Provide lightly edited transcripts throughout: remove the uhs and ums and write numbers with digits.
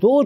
2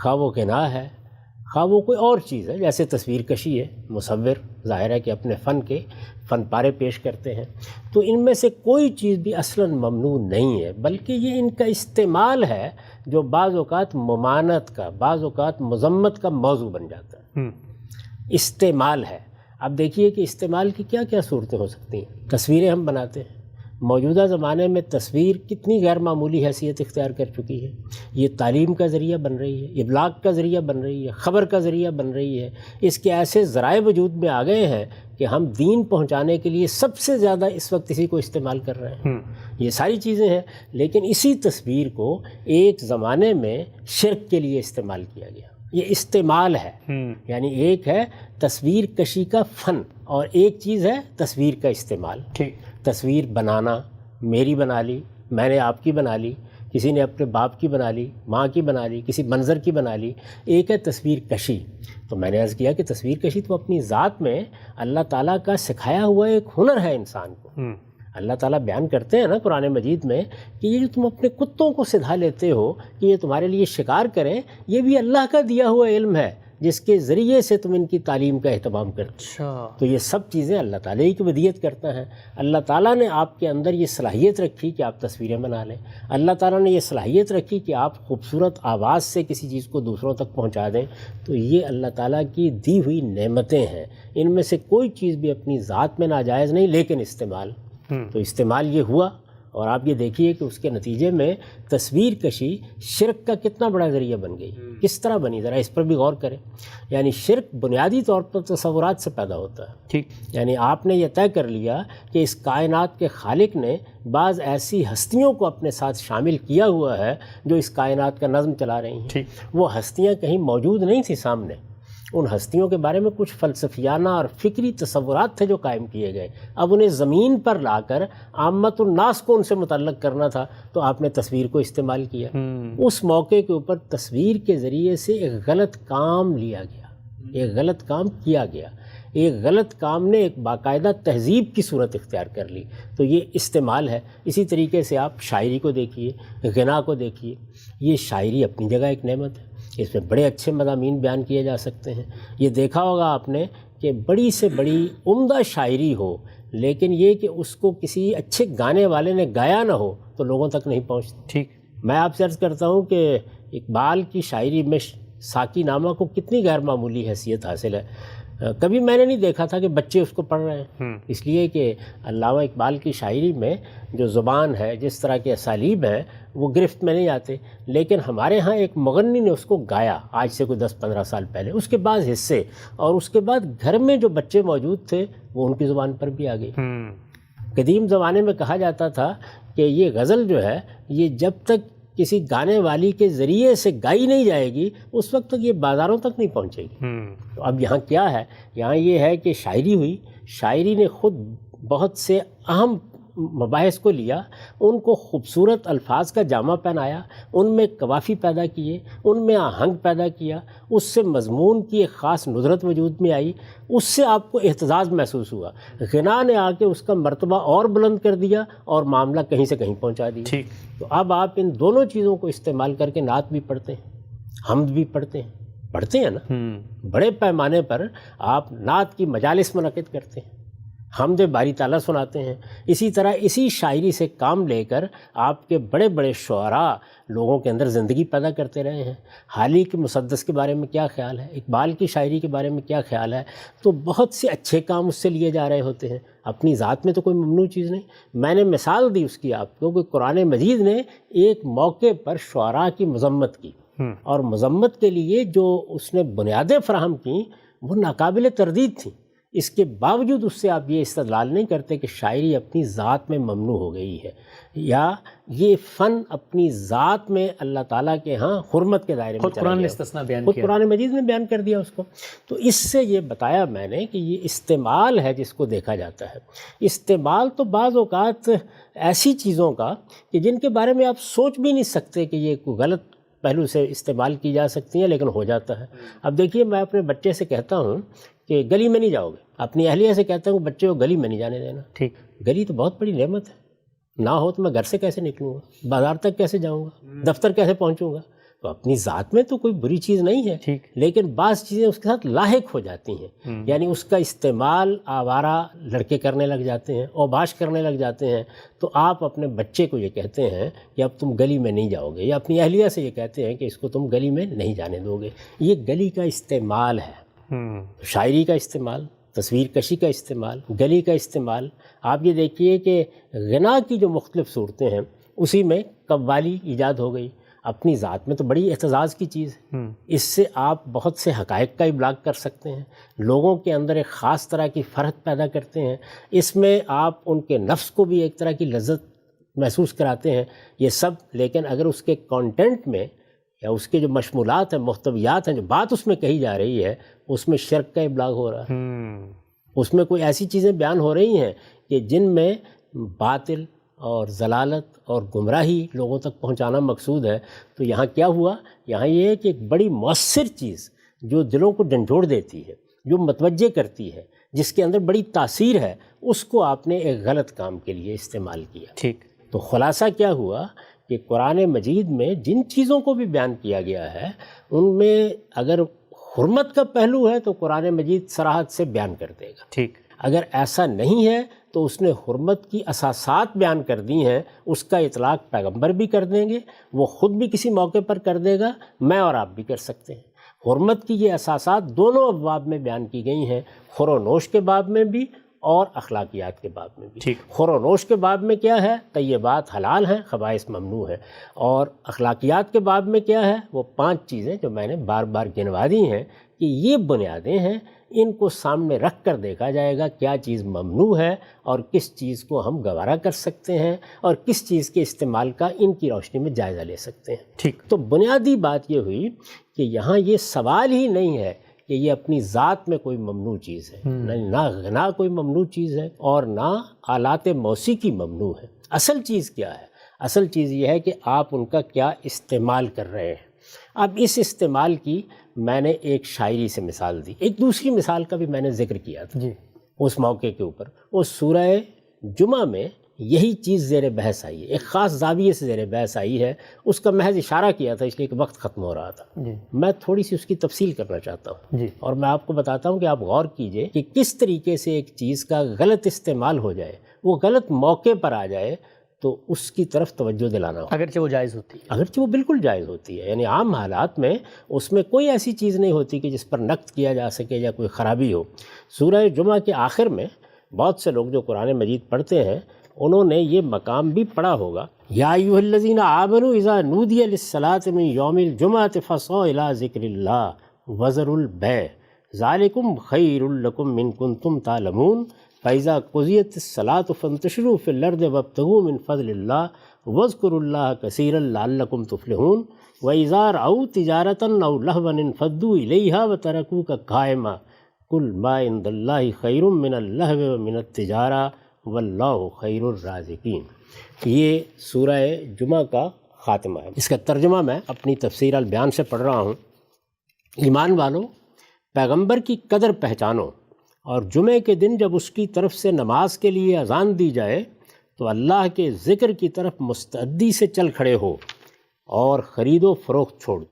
خواہ وہ غنا ہے، خواہ وہ کوئی اور چیز ہے، جیسے تصویر کشی ہے، مصور ظاہر ہے کہ اپنے فن پارے پیش کرتے ہیں، تو ان میں سے کوئی چیز بھی اصلاً ممنوع نہیں ہے، بلکہ یہ ان کا استعمال ہے جو بعض اوقات ممانعت کا، بعض اوقات مذمت کا موضوع بن جاتا ہے۔ استعمال ہے۔ اب دیکھیے کہ استعمال کی کیا کیا صورتیں ہو سکتی ہیں۔ تصویریں ہم بناتے ہیں، موجودہ زمانے میں تصویر کتنی غیر معمولی حیثیت اختیار کر چکی ہے، یہ تعلیم کا ذریعہ بن رہی ہے، ابلاغ کا ذریعہ بن رہی ہے، خبر کا ذریعہ بن رہی ہے، اس کے ایسے ذرائع وجود میں آ گئے ہیں کہ ہم دین پہنچانے کے لیے سب سے زیادہ اس وقت اسی کو استعمال کر رہے ہیں۔ یہ ساری چیزیں ہیں، لیکن اسی تصویر کو ایک زمانے میں شرک کے لیے استعمال کیا گیا۔ یہ استعمال ہے، یعنی ایک ہے تصویر کشی کا فن اور ایک چیز ہے تصویر کا استعمال۔ تصویر بنانا، میری بنا لی، میں نے آپ کی بنا لی، کسی نے اپنے باپ کی بنا لی، ماں کی بنا لی، کسی منظر کی بنا لی، ایک ہے تصویر کشی۔ تو میں نے عرض کیا کہ تصویر کشی تو اپنی ذات میں اللہ تعالیٰ کا سکھایا ہوا ایک ہنر ہے انسان کو۔ اللہ تعالیٰ بیان کرتے ہیں نا قرآن مجید میں کہ یہ جو تم اپنے کتوں کو سدھا لیتے ہو کہ یہ تمہارے لیے شکار کریں، یہ بھی اللہ کا دیا ہوا علم ہے جس کے ذریعے سے تم ان کی تعلیم کا اہتمام کرتے ہو۔ تو یہ سب چیزیں اللہ تعالیٰ ہی کی ودیت کرتا ہے۔ اللہ تعالیٰ نے آپ کے اندر یہ صلاحیت رکھی کہ آپ تصویریں بنا لیں، اللہ تعالیٰ نے یہ صلاحیت رکھی کہ آپ خوبصورت آواز سے کسی چیز کو دوسروں تک پہنچا دیں، تو یہ اللہ تعالیٰ کی دی ہوئی نعمتیں ہیں، ان میں سے کوئی چیز بھی اپنی ذات میں ناجائز نہیں، لیکن استعمال تو استعمال یہ ہوا۔ اور آپ یہ دیکھیے کہ اس کے نتیجے میں تصویر کشی شرک کا کتنا بڑا ذریعہ بن گئی، کس طرح بنی، ذرا اس پر بھی غور کریں۔ یعنی شرک بنیادی طور پر تصورات سے پیدا ہوتا ہے، ٹھیک، یعنی آپ نے یہ طے کر لیا کہ اس کائنات کے خالق نے بعض ایسی ہستیوں کو اپنے ساتھ شامل کیا ہوا ہے جو اس کائنات کا نظم چلا رہی ہیں۔ وہ ہستیاں کہیں موجود نہیں تھیں سامنے، ان ہستیوں کے بارے میں کچھ فلسفیانہ اور فکری تصورات تھے جو قائم کیے گئے، اب انہیں زمین پر لا کر عامت الناس کو ان سے متعلق کرنا تھا، تو آپ نے تصویر کو استعمال کیا۔ اس موقع کے اوپر تصویر کے ذریعے سے ایک غلط کام لیا گیا، ایک غلط کام کیا گیا، ایک غلط کام نے ایک باقاعدہ تہذیب کی صورت اختیار کر لی، تو یہ استعمال ہے۔ اسی طریقے سے آپ شاعری کو دیکھیے، غنا کو دیکھیے، یہ شاعری اپنی جگہ ایک نعمت ہے، اس میں بڑے اچھے مضامین بیان کیے جا سکتے ہیں۔ یہ دیکھا ہوگا آپ نے کہ بڑی سے بڑی عمدہ شاعری ہو، لیکن یہ کہ اس کو کسی اچھے گانے والے نے گایا نہ ہو تو لوگوں تک نہیں پہنچتی۔ ٹھیک، میں آپ سے عرض کرتا ہوں کہ اقبال کی شاعری میں ساقی نامہ کو کتنی غیر معمولی حیثیت حاصل ہے۔ کبھی میں نے نہیں دیکھا تھا کہ بچے اس کو پڑھ رہے ہیں، اس لیے کہ علامہ اقبال کی شاعری میں جو زبان ہے، جس طرح کے اسالیب ہیں، وہ گرفت میں نہیں آتے، لیکن ہمارے ہاں ایک مغنی نے اس کو گایا آج سے کوئی 10-15 سال پہلے، اس کے بعد حصے، اور اس کے بعد گھر میں جو بچے موجود تھے وہ ان کی زبان پر بھی آ گئی۔ قدیم زمانے میں کہا جاتا تھا کہ یہ غزل جو ہے یہ جب تک کسی گانے والی کے ذریعے سے گائی نہیں جائے گی اس وقت تک یہ بازاروں تک نہیں پہنچے گی۔ تو اب یہاں کیا ہے، یہاں یہ ہے کہ شاعری ہوئی، شاعری نے خود بہت سے اہم مباحث کو لیا، ان کو خوبصورت الفاظ کا جامہ پہنایا، ان میں قوافی پیدا کیے، ان میں آہنگ پیدا کیا، اس سے مضمون کی ایک خاص ندرت وجود میں آئی، اس سے آپ کو احتزاز محسوس ہوا، غنا نے آ کے اس کا مرتبہ اور بلند کر دیا اور معاملہ کہیں سے کہیں پہنچا دیا۔ تو اب آپ ان دونوں چیزوں کو استعمال کر کے نعت بھی پڑھتے ہیں، حمد بھی پڑھتے ہیں نا، بڑے پیمانے پر آپ نعت کی مجالس منعقد کرتے ہیں، حمد باری تعالیٰ سناتے ہیں۔ اسی طرح اسی شاعری سے کام لے کر آپ کے بڑے بڑے شعراء لوگوں کے اندر زندگی پیدا کرتے رہے ہیں۔ حالی کے مسدس کے بارے میں کیا خیال ہے، اقبال کی شاعری کے بارے میں کیا خیال ہے، تو بہت سے اچھے کام اس سے لیے جا رہے ہوتے ہیں۔ اپنی ذات میں تو کوئی ممنوع چیز نہیں۔ میں نے مثال دی اس کی آپ کو کہ قرآن مجید نے ایک موقع پر شعراء کی مذمت کی، اور مذمت کے لیے جو اس نے بنیادیں فراہم کیں وہ ناقابل تردید تھیں، اس کے باوجود اس سے آپ یہ استدلال نہیں کرتے کہ شاعری اپنی ذات میں ممنوع ہو گئی ہے، یا یہ فن اپنی ذات میں اللہ تعالیٰ کے ہاں حرمت کے دائرے میں قرآن نے استثناء بیان خود کیا، قرآن مجید نے بیان کر دیا اس کو۔ تو اس سے یہ بتایا میں نے کہ یہ استعمال ہے جس کو دیکھا جاتا ہے۔ استعمال تو بعض اوقات ایسی چیزوں کا کہ جن کے بارے میں آپ سوچ بھی نہیں سکتے کہ یہ کوئی غلط پہلو سے استعمال کی جا سکتی ہیں، لیکن ہو جاتا ہے۔ اب دیکھیے، میں اپنے بچے سے کہتا ہوں کہ گلی میں نہیں جاؤ گے، اپنی اہلیہ سے کہتا ہوں بچے کو گلی میں نہیں جانے دینا۔ ٹھیک، گلی تو بہت بڑی نعمت ہے، نہ ہو تو میں گھر سے کیسے نکلوں گا، بازار تک کیسے جاؤں گا، دفتر کیسے پہنچوں گا؟ تو اپنی ذات میں تو کوئی بری چیز نہیں ہے، ٹھیک، لیکن بعض چیزیں اس کے ساتھ لاحق ہو جاتی ہیں، یعنی اس کا استعمال آوارہ لڑکے کرنے لگ جاتے ہیں، اوباش کرنے لگ جاتے ہیں، تو آپ اپنے بچے کو یہ کہتے ہیں کہ اب تم گلی میں نہیں جاؤ گے، یا اپنی اہلیہ سے یہ کہتے ہیں کہ اس کو تم گلی میں نہیں جانے دو گے. یہ گلی کا استعمال ہے، شاعری کا استعمال، تصویر کشی کا استعمال، گلی کا استعمال. آپ یہ دیکھیے کہ غنا کی جو مختلف صورتیں ہیں اسی میں قوالی ایجاد ہو گئی. اپنی ذات میں تو بڑی اعتزاز کی چیز ہے، اس سے آپ بہت سے حقائق کا ابلاغ کر سکتے ہیں، لوگوں کے اندر ایک خاص طرح کی فرحت پیدا کرتے ہیں، اس میں آپ ان کے نفس کو بھی ایک طرح کی لذت محسوس کراتے ہیں. یہ سب لیکن اگر اس کے کانٹینٹ میں یا اس کے جو مشمولات ہیں، محتویات ہیں، جو بات اس میں کہی جا رہی ہے، اس میں شرک کا ابلاغ ہو رہا ہے، اس میں کوئی ایسی چیزیں بیان ہو رہی ہیں کہ جن میں باطل اور ضلالت اور گمراہی لوگوں تک پہنچانا مقصود ہے. تو یہاں کیا ہوا؟ یہاں یہ ہے کہ ایک بڑی مؤثر چیز جو دلوں کو جھنجھوڑ دیتی ہے، جو متوجہ کرتی ہے، جس کے اندر بڑی تاثیر ہے، اس کو آپ نے ایک غلط کام کے لیے استعمال کیا. ٹھیک. تو خلاصہ کیا ہوا کہ قرآن مجید میں جن چیزوں کو بھی بیان کیا گیا ہے ان میں اگر حرمت کا پہلو ہے تو قرآن مجید صراحت سے بیان کر دے گا. ٹھیک. اگر ایسا نہیں ہے تو اس نے حرمت کی اساسات بیان کر دی ہیں، اس کا اطلاق پیغمبر بھی کر دیں گے، وہ خود بھی کسی موقع پر کر دے گا، میں اور آپ بھی کر سکتے ہیں. حرمت کی یہ اساسات دونوں ابواب میں بیان کی گئی ہیں، خور و نوش کے باب میں بھی اور اخلاقیات کے باب میں بھی. ٹھیک. خور و نوش کے باب میں کیا ہے؟ طیبات حلال ہیں، خبائث ممنوع ہے. اور اخلاقیات کے باب میں کیا ہے؟ وہ 5 چیزیں جو میں نے بار بار گنوا دی ہیں کہ یہ بنیادیں ہیں، ان کو سامنے رکھ کر دیکھا جائے گا کیا چیز ممنوع ہے اور کس چیز کو ہم گوارا کر سکتے ہیں اور کس چیز کے استعمال کا ان کی روشنی میں جائزہ لے سکتے ہیں. ٹھیک. تو بنیادی بات یہ ہوئی کہ یہاں یہ سوال ہی نہیں ہے کہ یہ اپنی ذات میں کوئی ممنوع چیز ہے، نہ غنا کوئی ممنوع چیز ہے اور نہ آلات موسیقی ممنوع ہے. اصل چیز کیا ہے؟ اصل چیز یہ ہے کہ آپ ان کا کیا استعمال کر رہے ہیں. اب اس استعمال کی میں نے ایک شاعری سے مثال دی، ایک دوسری مثال کا بھی میں نے ذکر کیا تھا جی. اس موقع کے اوپر. اس سورہ جمعہ میں یہی چیز زیر بحث آئی ہے، ایک خاص زاویے سے زیر بحث آئی ہے. اس کا محض اشارہ کیا تھا اس لیے کہ وقت ختم ہو رہا تھا. جی. میں تھوڑی سی اس کی تفصیل کرنا چاہتا ہوں جی. اور میں آپ کو بتاتا ہوں کہ آپ غور کیجئے کہ کس طریقے سے ایک چیز کا غلط استعمال ہو جائے، وہ غلط موقع پر آ جائے تو اس کی طرف توجہ دلانا ہو، اگرچہ وہ جائز ہوتی ہے. اگرچہ وہ بالکل جائز ہوتی ہے. یعنی عام حالات میں اس میں کوئی ایسی چیز نہیں ہوتی کہ جس پر نقد کیا جا سکے یا کوئی خرابی ہو. سورہ جمعہ کے آخر میں بہت سے لوگ جو قرآن مجید پڑھتے ہیں انہوں نے یہ مقام بھی پڑھا ہوگا، یا ایھا الذین آمنوا اذا نودی للصلاۃ من یوم الجمعۃ فاسعوا الی ذکر اللہ وذروا البیع ذالکم خیر لکم ان کنتم تعلمون فإذا قضیت الصلاۃ فانتشروا فی الارض وابتغوا من فضل اللہ واذکروا اللہ کثیرا لعلکم تفلحون وإذا رأوا تجارة أو لهوا انفضوا إلیہا وترکوک قائما قل ما عند اللہ خیر من اللہو ومن التجارہ واللہ خیر الرازقین. یہ سورہ جمعہ کا خاتمہ ہے. اس کا ترجمہ میں اپنی تفسیر البیان سے پڑھ رہا ہوں. ایمان والو، پیغمبر کی قدر پہچانو اور جمعے کے دن جب اس کی طرف سے نماز کے لیے اذان دی جائے تو اللہ کے ذکر کی طرف مستعدی سے چل کھڑے ہو اور خرید و فروخت چھوڑ.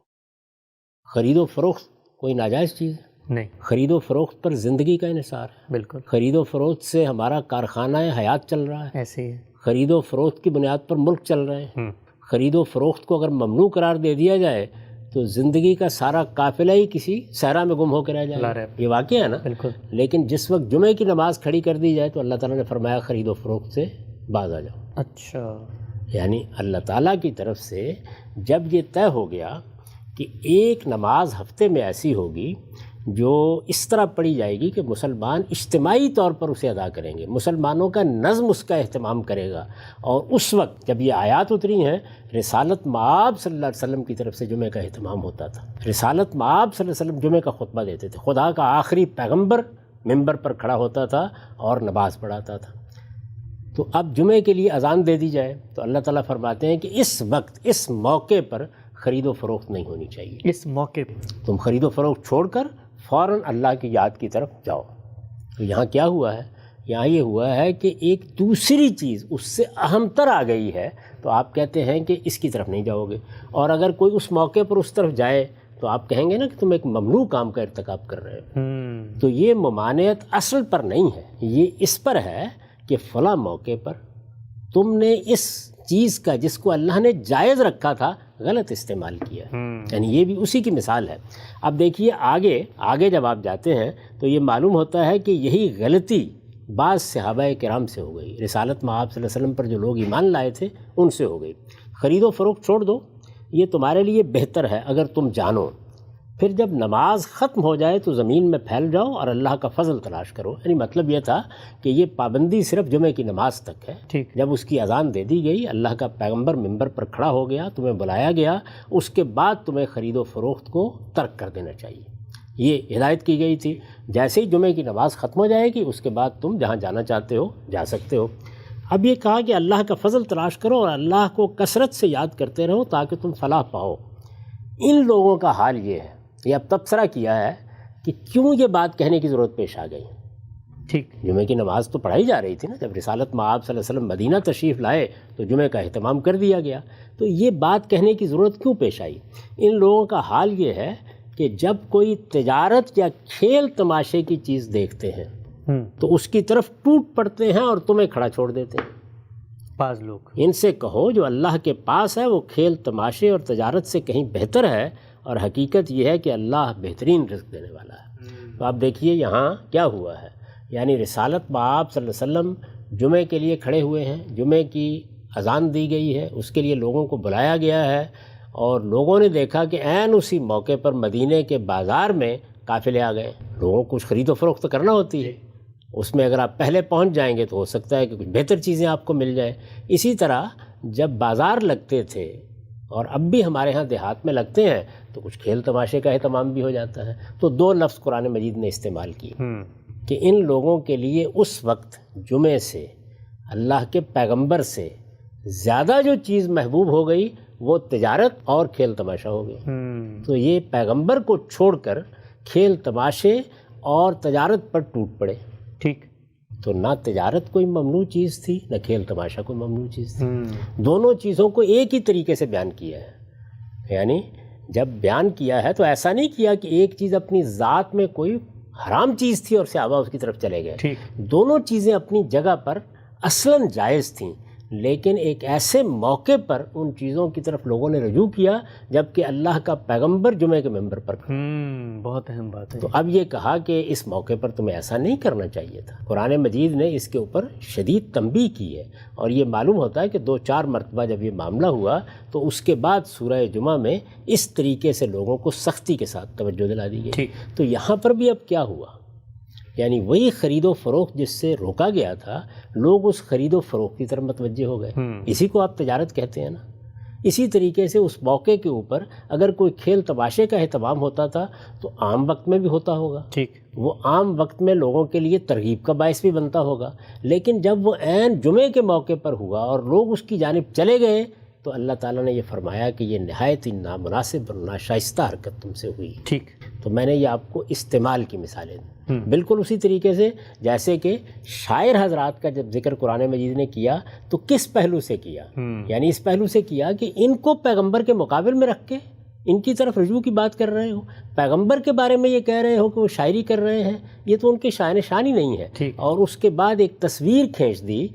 خرید و فروخت کوئی ناجائز چیز ہے نہیں. خرید و فروخت پر زندگی کا انحصار ہے. بالکل. خرید و فروخت سے ہمارا کارخانہ حیات چل رہا ہے. ایسے ہی ہے. خرید و فروخت کی بنیاد پر ملک چل رہے ہیں. خرید و فروخت کو اگر ممنوع قرار دے دیا جائے تو زندگی کا سارا قافلہ ہی کسی صحرا میں گم ہو کے رہ جائے. یہ واقعہ ہے نا. بالکل. لیکن جس وقت جمعے کی نماز کھڑی کر دی جائے تو اللہ تعالیٰ نے فرمایا خرید و فروخت سے باز آ جاؤ. اچھا. یعنی اللہ تعالیٰ کی طرف سے جب یہ طے ہو گیا کہ ایک نماز ہفتے میں ایسی ہوگی جو اس طرح پڑھی جائے گی کہ مسلمان اجتماعی طور پر اسے ادا کریں گے، مسلمانوں کا نظم اس کا اہتمام کرے گا. اور اس وقت جب یہ آیات اتری ہیں رسالت مآب صلی اللہ علیہ وسلم کی طرف سے جمعے کا اہتمام ہوتا تھا. رسالت مآب صلی اللہ علیہ وسلم جمعے کا خطبہ دیتے تھے. خدا کا آخری پیغمبر منبر پر کھڑا ہوتا تھا اور نماز پڑھاتا تھا. تو اب جمعے کے لیے اذان دے دی جائے تو اللہ تعالیٰ فرماتے ہیں کہ اس وقت اس موقع پر خرید و فروخت نہیں ہونی چاہیے. اس موقع تم خرید و فروخت چھوڑ کر فوراً اللہ کی یاد کی طرف جاؤ. تو یہاں کیا ہوا ہے؟ یہاں یہ ہوا ہے کہ ایک دوسری چیز اس سے اہم تر آ گئی ہے تو آپ کہتے ہیں کہ اس کی طرف نہیں جاؤ گے، اور اگر کوئی اس موقع پر اس طرف جائے تو آپ کہیں گے نا کہ تم ایک ممنوع کام کا ارتکاب کر رہے ہو۔ تو یہ ممانعت اصل پر نہیں ہے، یہ اس پر ہے کہ فلاں موقع پر تم نے اس چیز کا جس کو اللہ نے جائز رکھا تھا غلط استعمال کیا، یعنی یہ بھی اسی کی مثال ہے۔ اب دیکھیے آگے جب آپ جاتے ہیں تو یہ معلوم ہوتا ہے کہ یہی غلطی بعض صحابہ کرام سے ہو گئی، رسالت مآب صلی اللہ علیہ وسلم پر جو لوگ ایمان لائے تھے ان سے ہو گئی۔ خرید و فروخت چھوڑ دو، یہ تمہارے لیے بہتر ہے اگر تم جانو، پھر جب نماز ختم ہو جائے تو زمین میں پھیل جاؤ اور اللہ کا فضل تلاش کرو۔ یعنی مطلب یہ تھا کہ یہ پابندی صرف جمعہ کی نماز تک ہے۔ ٹھیک، جب اس کی اذان دے دی گئی، اللہ کا پیغمبر منبر پر کھڑا ہو گیا، تمہیں بلایا گیا، اس کے بعد تمہیں خرید و فروخت کو ترک کر دینا چاہیے، یہ ہدایت کی گئی تھی۔ جیسے ہی جمعہ کی نماز ختم ہو جائے گی اس کے بعد تم جہاں جانا چاہتے ہو جا سکتے ہو۔ اب یہ کہا کہ اللہ کا فضل تلاش کرو اور اللہ کو کثرت سے یاد کرتے رہو تاکہ تم فلاح پاؤ۔ ان لوگوں کا حال یہ ہے، یہ اب تبصرہ کیا ہے کہ کیوں یہ بات کہنے کی ضرورت پیش آ گئی۔ ٹھیک، جمعہ کی نماز تو پڑھائی جا رہی تھی نا، جب رسالت مآب صلی اللہ علیہ وسلم مدینہ تشریف لائے تو جمعہ کا اہتمام کر دیا گیا، تو یہ بات کہنے کی ضرورت کیوں پیش آئی؟ ان لوگوں کا حال یہ ہے کہ جب کوئی تجارت یا کھیل تماشے کی چیز دیکھتے ہیں تو اس کی طرف ٹوٹ پڑتے ہیں اور تمہیں کھڑا چھوڑ دیتے ہیں۔ بعض لوگ ان سے کہو جو اللہ کے پاس ہے وہ کھیل تماشے اور تجارت سے کہیں بہتر ہے، اور حقیقت یہ ہے کہ اللہ بہترین رزق دینے والا ہے۔ تو آپ دیکھیے یہاں کیا ہوا ہے، یعنی رسالت مآب صلی اللہ علیہ وسلم جمعے کے لیے کھڑے ہوئے ہیں، جمعے کی اذان دی گئی ہے، اس کے لیے لوگوں کو بلایا گیا ہے، اور لوگوں نے دیکھا کہ عین اسی موقع پر مدینے کے بازار میں قافلے آ گئے۔ لوگوں کو کچھ خرید و فروخت کرنا ہوتی ہے، اس میں اگر آپ پہلے پہنچ جائیں گے تو ہو سکتا ہے کہ کچھ بہتر چیزیں آپ کو مل جائیں۔ اسی طرح جب بازار لگتے تھے اور اب بھی ہمارے ہاں دیہات میں لگتے ہیں تو کچھ کھیل تماشے کا اہتمام بھی ہو جاتا ہے۔ تو دو لفظ قرآن مجید نے استعمال کیے کہ ان لوگوں کے لیے اس وقت جمعے سے اللہ کے پیغمبر سے زیادہ جو چیز محبوب ہو گئی وہ تجارت اور کھیل تماشا ہو گئی۔ تو یہ پیغمبر کو چھوڑ کر کھیل تماشے اور تجارت پر ٹوٹ پڑے۔ ٹھیک، تو نہ تجارت کوئی ممنوع چیز تھی نہ کھیل تماشا کوئی ممنوع چیز تھی، دونوں چیزوں کو ایک ہی طریقے سے بیان کیا ہے۔ یعنی جب بیان کیا ہے تو ایسا نہیں کیا کہ ایک چیز اپنی ذات میں کوئی حرام چیز تھی اور صحابہ اس کی طرف چلے گئے۔ دونوں چیزیں اپنی جگہ پر اصلاً جائز تھیں، لیکن ایک ایسے موقع پر ان چیزوں کی طرف لوگوں نے رجوع کیا جبکہ اللہ کا پیغمبر جمعے کے منبر پر بہت اہم بات ہے۔ تو اب یہ کہا کہ اس موقع پر تمہیں ایسا نہیں کرنا چاہیے تھا۔ قرآن مجید نے اس کے اوپر شدید تنبیہ کی ہے، اور یہ معلوم ہوتا ہے کہ 2-4 مرتبہ جب یہ معاملہ ہوا تو اس کے بعد سورہ جمعہ میں اس طریقے سے لوگوں کو سختی کے ساتھ توجہ دلا دی گئی۔ تو یہاں پر بھی اب کیا ہوا، یعنی وہی خرید و فروخت جس سے روکا گیا تھا، لوگ اس خرید و فروخت کی طرف متوجہ ہو گئے۔ اسی کو آپ تجارت کہتے ہیں نا۔ اسی طریقے سے اس موقع کے اوپر اگر کوئی کھیل تماشے کا اہتمام ہوتا تھا تو عام وقت میں بھی ہوتا ہوگا، وہ عام وقت میں لوگوں کے لیے ترغیب کا باعث بھی بنتا ہوگا، لیکن جب وہ عین جمعے کے موقع پر ہوا اور لوگ اس کی جانب چلے گئے تو اللہ تعالیٰ نے یہ فرمایا کہ یہ نہایت ہی نامناسب اور ناشائستہ حرکت تم سے ہوئی۔ ٹھیک، تو میں نے یہ آپ کو استعمال کی مثالیں دی، بالکل اسی طریقے سے جیسے کہ شاعر حضرات کا جب ذکر قرآن مجید نے کیا تو کس پہلو سے کیا، یعنی اس پہلو سے کیا کہ ان کو پیغمبر کے مقابل میں رکھ کے ان کی طرف رجوع کی بات کر رہے ہو، پیغمبر کے بارے میں یہ کہہ رہے ہو کہ وہ شاعری کر رہے ہیں، یہ تو ان کے شان شانی نہیں ہے۔ اور اس کے بعد ایک تصویر کھینچ دی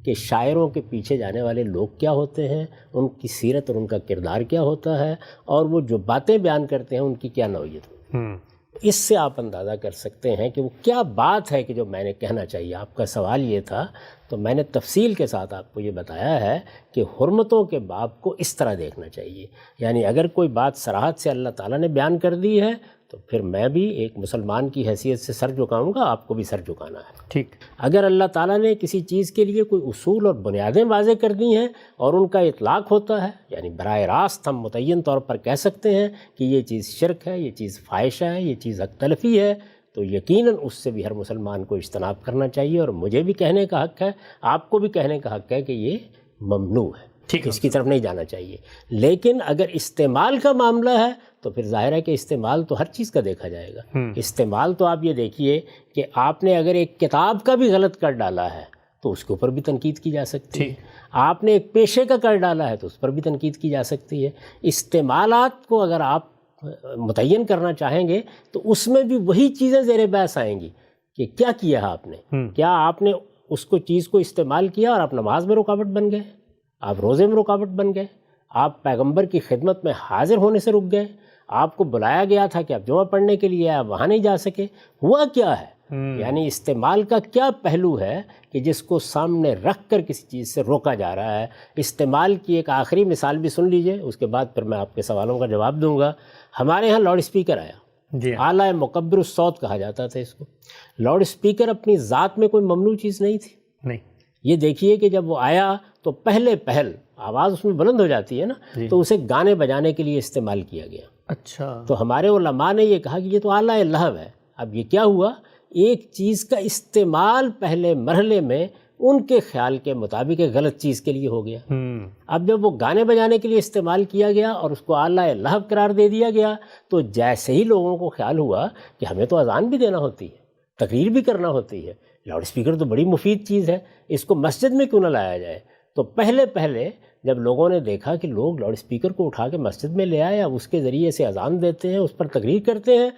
کہ شاعروں کے پیچھے جانے والے لوگ کیا ہوتے ہیں، ان کی سیرت اور ان کا کردار کیا ہوتا ہے، اور وہ جو باتیں بیان کرتے ہیں ان کی کیا نوعیت ہوتی ہے۔ اس سے آپ اندازہ کر سکتے ہیں کہ وہ کیا بات ہے کہ جو میں نے کہنا چاہیے۔ آپ کا سوال یہ تھا تو میں نے تفصیل کے ساتھ آپ کو یہ بتایا ہے کہ حرمتوں کے باب کو اس طرح دیکھنا چاہیے، یعنی اگر کوئی بات صراحت سے اللہ تعالیٰ نے بیان کر دی ہے تو پھر میں بھی ایک مسلمان کی حیثیت سے سر جھکاؤں گا، آپ کو بھی سر جھکانا ہے۔ ٹھیک، اگر اللہ تعالیٰ نے کسی چیز کے لیے کوئی اصول اور بنیادیں واضح کر دی ہیں اور ان کا اطلاق ہوتا ہے، یعنی براہ راست ہم متعین طور پر کہہ سکتے ہیں کہ یہ چیز شرک ہے، یہ چیز فاحشہ ہے، یہ چیز حق تلفی ہے، تو یقیناً اس سے بھی ہر مسلمان کو اجتناب کرنا چاہیے، اور مجھے بھی کہنے کا حق ہے، آپ کو بھی کہنے کا حق ہے کہ یہ ممنوع ہے، اس کی طرف نہیں جانا چاہیے۔ لیکن اگر استعمال کا معاملہ ہے تو پھر ظاہر ہے کہ استعمال تو ہر چیز کا دیکھا جائے گا۔ استعمال تو آپ یہ دیکھیے کہ آپ نے اگر ایک کتاب کا بھی غلط کر ڈالا ہے تو اس کے اوپر بھی تنقید کی جا سکتی ہے، آپ نے ایک پیشے کا کر ڈالا ہے تو اس پر بھی تنقید کی جا سکتی ہے۔ استعمالات کو اگر آپ متعین کرنا چاہیں گے تو اس میں بھی وہی چیزیں زیر بحث آئیں گی کہ کیا کیا ہے آپ نے، کیا آپ نے اس کو چیز کو استعمال کیا اور آپ نماز میں رکاوٹ بن گئے، آپ روزے میں رکاوٹ بن گئے، آپ پیغمبر کی خدمت میں حاضر ہونے سے رک گئے، آپ کو بلایا گیا تھا کہ آپ جمعہ پڑھنے کے لیے آپ وہاں نہیں جا سکے، ہوا کیا ہے؟ یعنی استعمال کا کیا پہلو ہے کہ جس کو سامنے رکھ کر کسی چیز سے روکا جا رہا ہے۔ استعمال کی ایک آخری مثال بھی سن لیجئے، اس کے بعد پھر میں آپ کے سوالوں کا جواب دوں گا۔ ہمارے ہاں لاؤڈ اسپیکر آیا، اعلیٰ مکبر الصوت کہا جاتا تھا اس کو۔ لاؤڈ اسپیکر اپنی ذات میں کوئی ممنوع چیز نہیں تھی، نہیں۔ یہ دیکھیے کہ جب وہ آیا تو پہل آواز اس میں بلند ہو جاتی ہے نا، تو اسے گانے بجانے کے لیے استعمال کیا گیا۔ اچھا، تو ہمارے علماء نے یہ کہا کہ یہ تو اعلیٰ لہو ہے۔ اب یہ کیا ہوا، ایک چیز کا استعمال پہلے مرحلے میں ان کے خیال کے مطابق ایک غلط چیز کے لیے ہو گیا۔ اب جب وہ گانے بجانے کے لیے استعمال کیا گیا اور اس کو اعلیٰ لہو قرار دے دیا گیا، تو جیسے ہی لوگوں کو خیال ہوا کہ ہمیں تو اذان بھی دینا ہوتی ہے، تقریر بھی کرنا ہوتی ہے، لاؤڈ اسپیکر تو بڑی مفید چیز ہے، اس کو مسجد میں کیوں نہ لایا جائے؟ تو پہلے جب لوگوں نے دیکھا کہ لوگ لاؤڈ اسپیکر کو اٹھا کے مسجد میں لے آئے، اب اس کے ذریعے سے اذان دیتے ہیں، اس پر تقریر کرتے ہیں،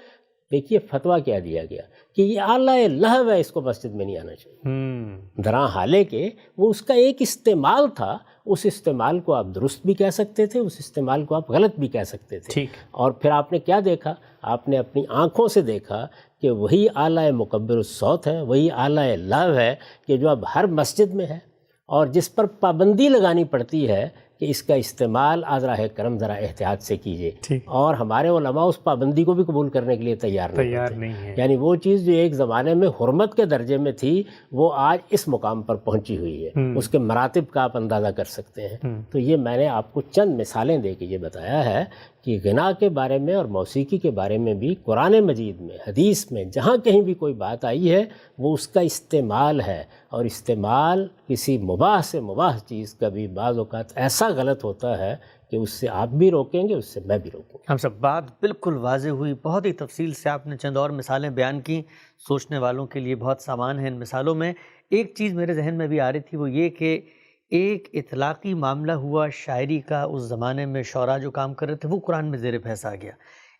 دیکھیے فتویٰ کیا دیا گیا کہ یہ اعلیٰ لہو ہے، اس کو مسجد میں نہیں آنا چاہیے۔ درا حالے کہ وہ اس کا ایک استعمال تھا، اس استعمال کو آپ درست بھی کہہ سکتے تھے، اس استعمال کو آپ غلط بھی کہہ سکتے تھے۔ اور پھر آپ نے کیا دیکھا، آپ نے اپنی آنکھوں سے دیکھا کہ وہی اعلیٰ مکبر الصوت ہے، وہی اعلیٰ لہو ہے کہ جو اب ہر مسجد میں ہے اور جس پر پابندی لگانی پڑتی ہے کہ اس کا استعمال ذرا کرم ذرا احتیاط سے کیجیے، اور ہمارے علماء اس پابندی کو بھی قبول کرنے کے لیے تیار نہیں ہیں۔ یعنی وہ چیز جو ایک زمانے میں حرمت کے درجے میں تھی، وہ آج اس مقام پر پہنچی ہوئی ہے، اس کے مراتب کا آپ اندازہ کر سکتے ہیں۔ تو یہ میں نے آپ کو چند مثالیں دے کے یہ بتایا ہے کہ غنا کے بارے میں اور موسیقی کے بارے میں بھی قرآن مجید میں، حدیث میں جہاں کہیں بھی کوئی بات آئی ہے، وہ اس کا استعمال ہے، اور استعمال کسی مباح سے مباح چیز کا بھی بعض اوقات ایسا غلط ہوتا ہے کہ اس سے آپ بھی روکیں گے، اس سے میں بھی روکوں گا۔ ہم سب بات بالکل واضح ہوئی، بہت ہی تفصیل سے آپ نے چند اور مثالیں بیان کی، سوچنے والوں کے لیے بہت سامان ہیں ان مثالوں میں۔ ایک چیز میرے ذہن میں بھی آ رہی تھی، وہ یہ کہ ایک اطلاقی معاملہ ہوا شاعری کا، اس زمانے میں شعراء جو کام کر رہے تھے وہ قرآن میں زیر بحث آ گیا۔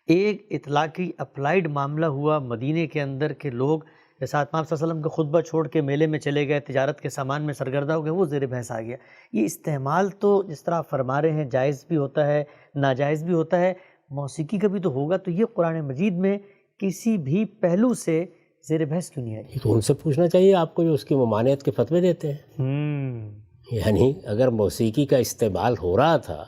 ایک اطلاقی اپلائیڈ معاملہ ہوا مدینے کے اندر کہ لوگ جیسا آپ صلی اللہ علیہ وسلم کا خطبہ چھوڑ کے میلے میں چلے گئے، تجارت کے سامان میں سرگردہ ہو گئے، وہ زیر بحث آ گیا۔ یہ استعمال تو جس طرح آپ فرما رہے ہیں جائز بھی ہوتا ہے، ناجائز بھی ہوتا ہے، موسیقی کا بھی تو ہوگا، تو یہ قرآن مجید میں کسی بھی پہلو سے زیر بحث کیوں نہیں آئی؟ تو ان سے پوچھنا چاہیے آپ کو جو اس کی ممانعت کے فتوے دیتے ہیں۔ یعنی اگر موسیقی کا استعمال ہو رہا تھا،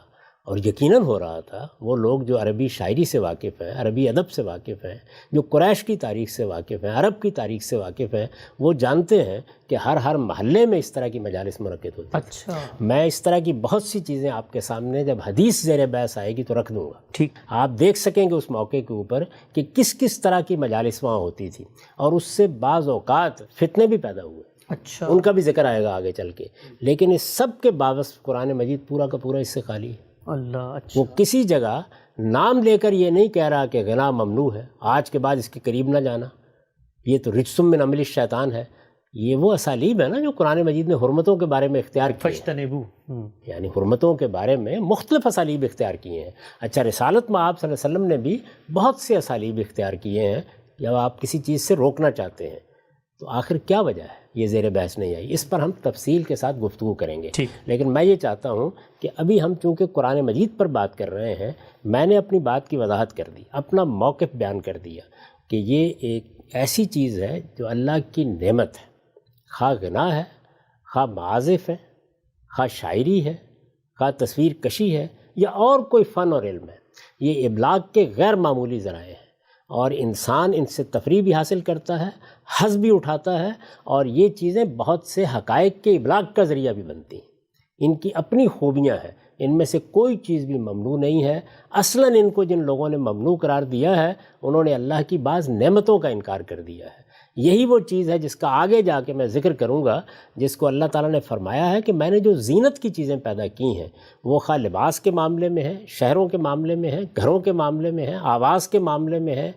اور یقیناً ہو رہا تھا، وہ لوگ جو عربی شاعری سے واقف ہیں، عربی ادب سے واقف ہیں، جو قریش کی تاریخ سے واقف ہیں، عرب کی تاریخ سے واقف ہیں، وہ جانتے ہیں کہ ہر محلے میں اس طرح کی مجالس منعقد ہوتی ہیں۔ اچھا، میں اس طرح کی بہت سی چیزیں آپ کے سامنے جب حدیث زیر بحث آئے گی تو رکھ دوں گا، ٹھیک، آپ دیکھ سکیں گے اس موقع کے اوپر کہ کس طرح کی مجالس وہاں ہوتی تھی، اور اس سے بعض اوقات فتنے بھی پیدا ہوئے۔ اچھا، ان کا بھی ذکر آئے گا آگے چل کے، لیکن اس سب کے باوجود قرآن مجید پورا کا پورا اس سے خالی ہے۔ اللہ، اچھا، وہ کسی جگہ نام لے کر یہ نہیں کہہ رہا کہ غنا ممنوع ہے، آج کے بعد اس کے قریب نہ جانا، یہ تو رجسم من عمل الشیطان ہے۔ یہ وہ اسالیب ہے نا جو قرآن مجید نے حرمتوں کے بارے میں اختیار کیے، فجتنبو، یعنی حرمتوں کے بارے میں مختلف اسالیب اختیار کیے ہیں۔ اچھا، رسالت میں آپ صلی اللہ علیہ وسلم نے بھی بہت سے اسالیب اختیار کیے ہیں جب آپ کسی چیز سے روکنا چاہتے ہیں، تو آخر کیا وجہ ہے یہ زیر بحث نہیں آئی؟ اس پر ہم تفصیل کے ساتھ گفتگو کریں گے، لیکن میں یہ چاہتا ہوں کہ ابھی ہم چونکہ قرآن مجید پر بات کر رہے ہیں، میں نے اپنی بات کی وضاحت کر دی، اپنا موقف بیان کر دیا کہ یہ ایک ایسی چیز ہے جو اللہ کی نعمت ہے، خواہ غنا ہے، خواہ معازف ہے، خواہ شاعری ہے، خواہ تصویر کشی ہے، یا اور کوئی فن اور علم ہے، یہ ابلاغ کے غیر معمولی ذرائع ہیں، اور انسان ان سے تفریح بھی حاصل کرتا ہے، حظ بھی اٹھاتا ہے، اور یہ چیزیں بہت سے حقائق کے ابلاغ کا ذریعہ بھی بنتی ہیں۔ ان کی اپنی خوبیاں ہیں، ان میں سے کوئی چیز بھی ممنوع نہیں ہے۔ اصلاً ان کو جن لوگوں نے ممنوع قرار دیا ہے، انہوں نے اللہ کی بعض نعمتوں کا انکار کر دیا ہے۔ یہی وہ چیز ہے جس کا آگے جا کے میں ذکر کروں گا، جس کو اللہ تعالیٰ نے فرمایا ہے کہ میں نے جو زینت کی چیزیں پیدا کی ہیں، وہ خواہ لباس کے معاملے میں ہے، شہروں کے معاملے میں ہے، گھروں کے معاملے میں ہے، آواز کے معاملے میں ہے،